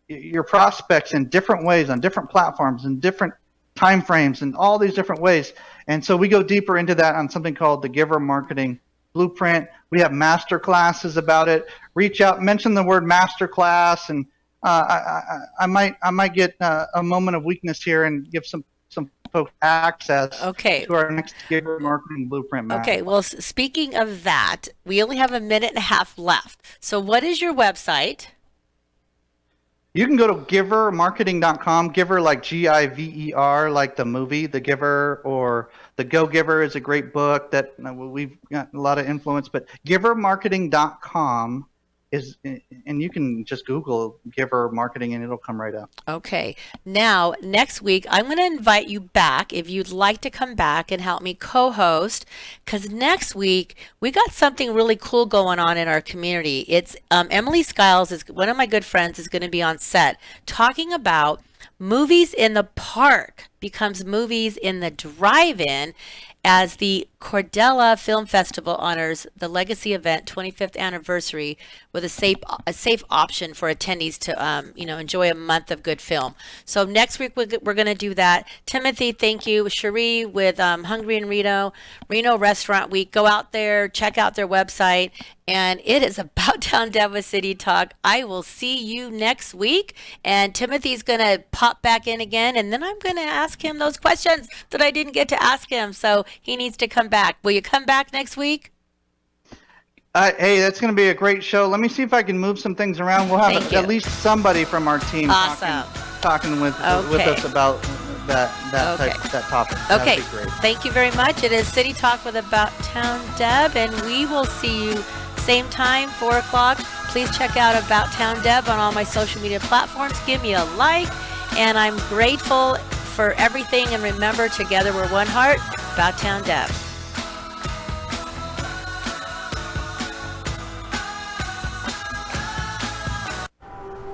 Speaker 12: your prospects in different ways on different platforms and different time frames and all these different ways. And so we go deeper into that on something called the Giver Marketing Blueprint. We have master classes about it. Reach out, mention the word master class, and I might get a moment of weakness here and give some folks access to our next Giver Marketing Blueprint.
Speaker 10: Okay, well, speaking of that, we only have a minute and a half left. So what is your website?
Speaker 12: You can go to givermarketing.com. Giver like Giver, like the movie, The Giver, or The Go Giver is a great book that we've got a lot of influence. But givermarketing.com is, and you can just Google Giver Marketing and it'll come right up.
Speaker 10: Okay. Now, next week, I'm going to invite you back if you'd like to come back and help me co-host, because next week, we got something really cool going on in our community. It's Emily Skiles, is one of my good friends, is going to be on set talking about movies in the park becomes movies in the drive-in, as the Cordella Film Festival honors the Legacy Event 25th anniversary with a safe option for attendees to enjoy a month of good film. So next week we're going to do that. Timothy, thank you. Cherie with Hungry in Reno Restaurant Week. Go out there, check out their website, and it is About Town Deb with City Talk. I will see you next week, and Timothy's going to pop back in again, and then I'm going to ask him those questions that I didn't get to ask him. So he needs to come back. Will you come back next week?
Speaker 12: Hey, that's going to be a great show. Let me see if I can move some things around. We'll have at least somebody from our team talking with us about that topic.
Speaker 10: Okay.
Speaker 12: That'd be great.
Speaker 10: Thank you very much. It is City Talk with About Town Deb, and we will see you same time, 4 o'clock. Please check out About Town Deb on all my social media platforms. Give me a like, and I'm grateful for everything. And remember, together we're one heart. About Town Deb.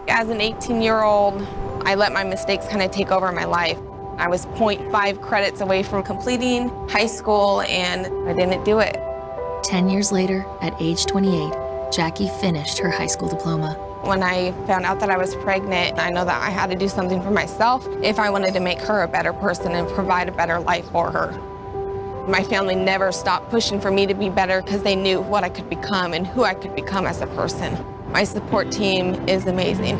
Speaker 15: As an 18-year-old, I let my mistakes kind of take over my life. I was 0.5 credits away from completing high school, and I didn't do it.
Speaker 14: 10 years later, at age 28, Jackie finished her high school diploma.
Speaker 15: When I found out that I was pregnant, I know that I had to do something for myself if I wanted to make her a better person and provide a better life for her. My family never stopped pushing for me to be better because they knew what I could become and who I could become as a person. My support team is amazing.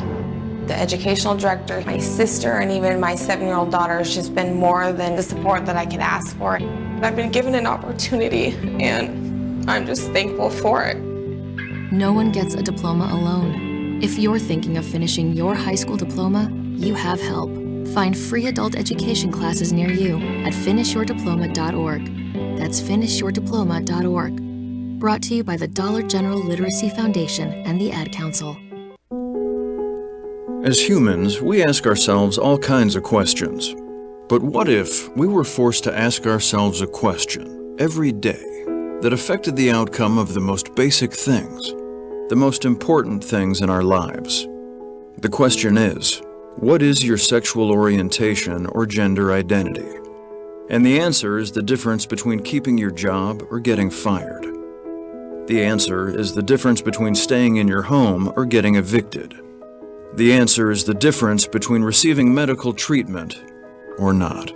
Speaker 15: The educational director, my sister, and even my 7-year-old daughter has just been more than the support that I could ask for. I've been given an opportunity, and I'm just thankful for it.
Speaker 14: No one gets a diploma alone. If you're thinking of finishing your high school diploma, you have help. Find free adult education classes near you at finishyourdiploma.org. That's finishyourdiploma.org. Brought to you by the Dollar General Literacy Foundation and the Ad Council.
Speaker 16: As humans, we ask ourselves all kinds of questions. But what if we were forced to ask ourselves a question every day that affected the outcome of the most basic things, the most important things in our lives? The question is, what is your sexual orientation or gender identity? And the answer is the difference between keeping your job or getting fired. The answer is the difference between staying in your home or getting evicted. The answer is the difference between receiving medical treatment or not.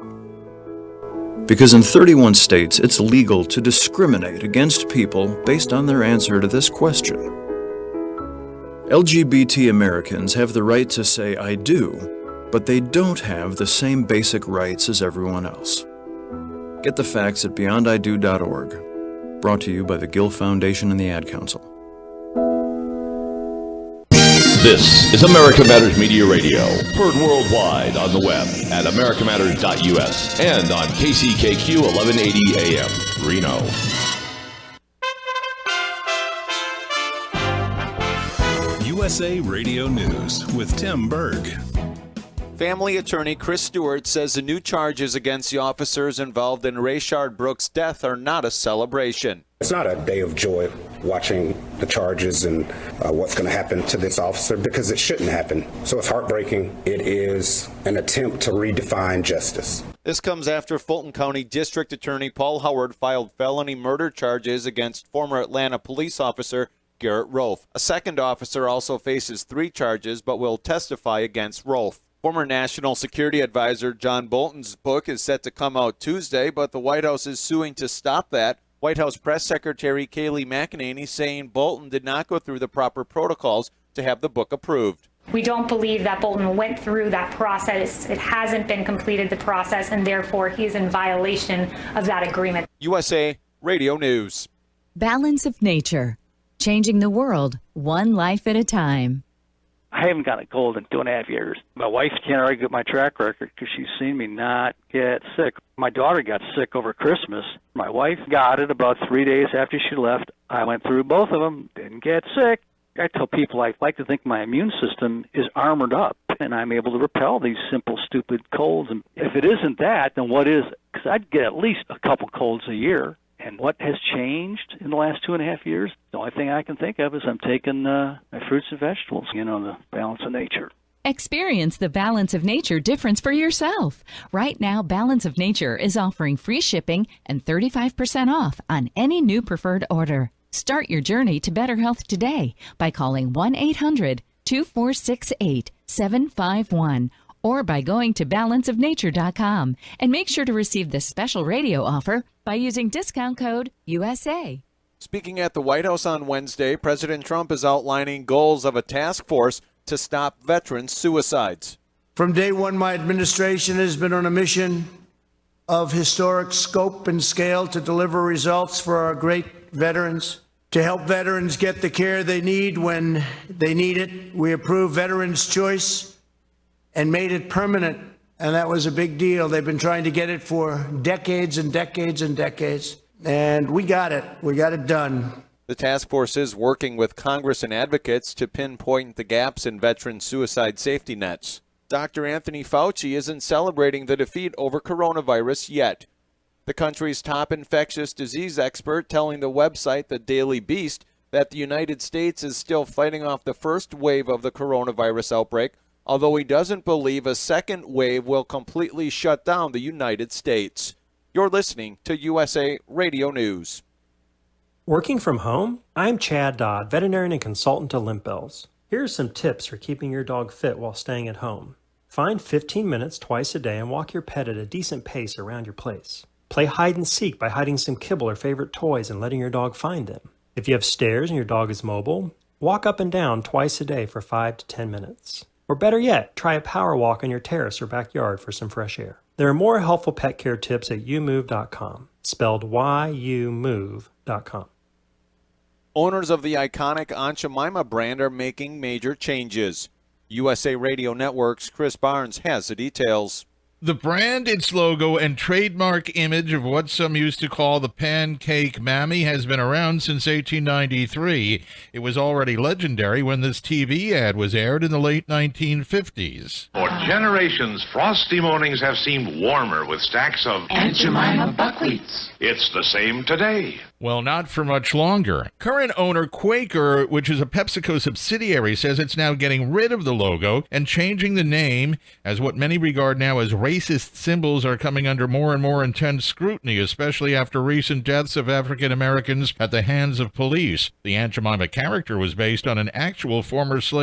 Speaker 16: Because in 31 states, it's legal to discriminate against people based on their answer to this question. LGBT Americans have the right to say I do, but they don't have the same basic rights as everyone else. Get the facts at beyondido.org. Brought to you by the Gill Foundation and the Ad Council.
Speaker 2: This is America Matters Media Radio, heard worldwide on the web at americamatters.us and on KCKQ 1180 AM, Reno.
Speaker 5: USA Radio News with Tim Berg.
Speaker 6: Family attorney Chris Stewart says the new charges against the officers involved in Rayshard Brooks' death are not a celebration.
Speaker 17: It's not a day of joy watching the charges and what's going to happen to this officer, because it shouldn't happen. So it's heartbreaking. It is an attempt to redefine justice.
Speaker 6: This comes after Fulton County District Attorney Paul Howard filed felony murder charges against former Atlanta police officer Garrett Rolfe. A second officer also faces 3 charges but will testify against Rolfe. Former National Security Advisor John Bolton's book is set to come out Tuesday, but the White House is suing to stop that. White House Press Secretary Kayleigh McEnany saying Bolton did not go through the proper protocols to have the book approved.
Speaker 18: We don't believe that Bolton went through that process. It hasn't been completed, the process, and therefore he is in violation of that agreement.
Speaker 6: USA Radio News.
Speaker 19: Balance of Nature. Changing the world, one life at a time.
Speaker 20: I haven't gotten a cold in 2.5 years. My wife can't argue with my track record because she's seen me not get sick. My daughter got sick over Christmas. My wife got it about 3 days after she left. I went through both of them, didn't get sick. I tell people I like to think my immune system is armored up and I'm able to repel these simple, stupid colds. And if it isn't that, then what is it? Because I'd get at least a couple colds a year. And what has changed in the last 2.5 years? The only thing I can think of is I'm taking my fruits and vegetables, the balance of nature.
Speaker 19: Experience the Balance of Nature difference for yourself. Right now, Balance of Nature is offering free shipping and 35% off on any new preferred order. Start your journey to better health today by calling 1-800-2468-751 or by going to balanceofnature.com, and make sure to receive this special radio offer by using discount code USA.
Speaker 6: Speaking at the White House on Wednesday, President Trump is outlining goals of a task force to stop veteran suicides.
Speaker 21: From day one, my administration has been on a mission of historic scope and scale to deliver results for our great veterans. To help veterans get the care they need when they need it, we approved Veterans Choice and made it permanent, and that was a big deal. They've been trying to get it for decades and decades and decades, and we got it. We got it done.
Speaker 6: The task force is working with Congress and advocates to pinpoint the gaps in veteran suicide safety nets. Dr. Anthony Fauci isn't celebrating the defeat over coronavirus yet. The country's top infectious disease expert telling the website The Daily Beast that the United States is still fighting off the first wave of the coronavirus outbreak, although he doesn't believe a second wave will completely shut down the United States. You're listening to USA Radio News.
Speaker 22: Working from home? I'm Chad Dodd, veterinarian and consultant to Limp Bells. Here are some tips for keeping your dog fit while staying at home. Find 15 minutes twice a day and walk your pet at a decent pace around your place. Play hide and seek by hiding some kibble or favorite toys and letting your dog find them. If you have stairs and your dog is mobile, walk up and down twice a day for 5 to 10 minutes. Or better yet, try a power walk on your terrace or backyard for some fresh air. There are more helpful pet care tips at youmove.com, spelled youmove.com.
Speaker 6: Owners of the iconic Aunt Jemima brand are making major changes. USA Radio Network's Chris Barnes has the details.
Speaker 29: The brand, its logo, and trademark image of what some used to call the pancake mammy has been around since 1893. It was already legendary when this TV ad was aired in the late 1950s.
Speaker 1: For generations, frosty mornings have seemed warmer with stacks of
Speaker 30: Aunt Jemima buckwheats.
Speaker 1: It's the same today.
Speaker 29: Well, not for much longer. Current owner Quaker, which is a PepsiCo subsidiary, says it's now getting rid of the logo and changing the name, as what many regard now as racist symbols are coming under more and more intense scrutiny, especially after recent deaths of African Americans at the hands of police. The Aunt Jemima character was based on an actual former slave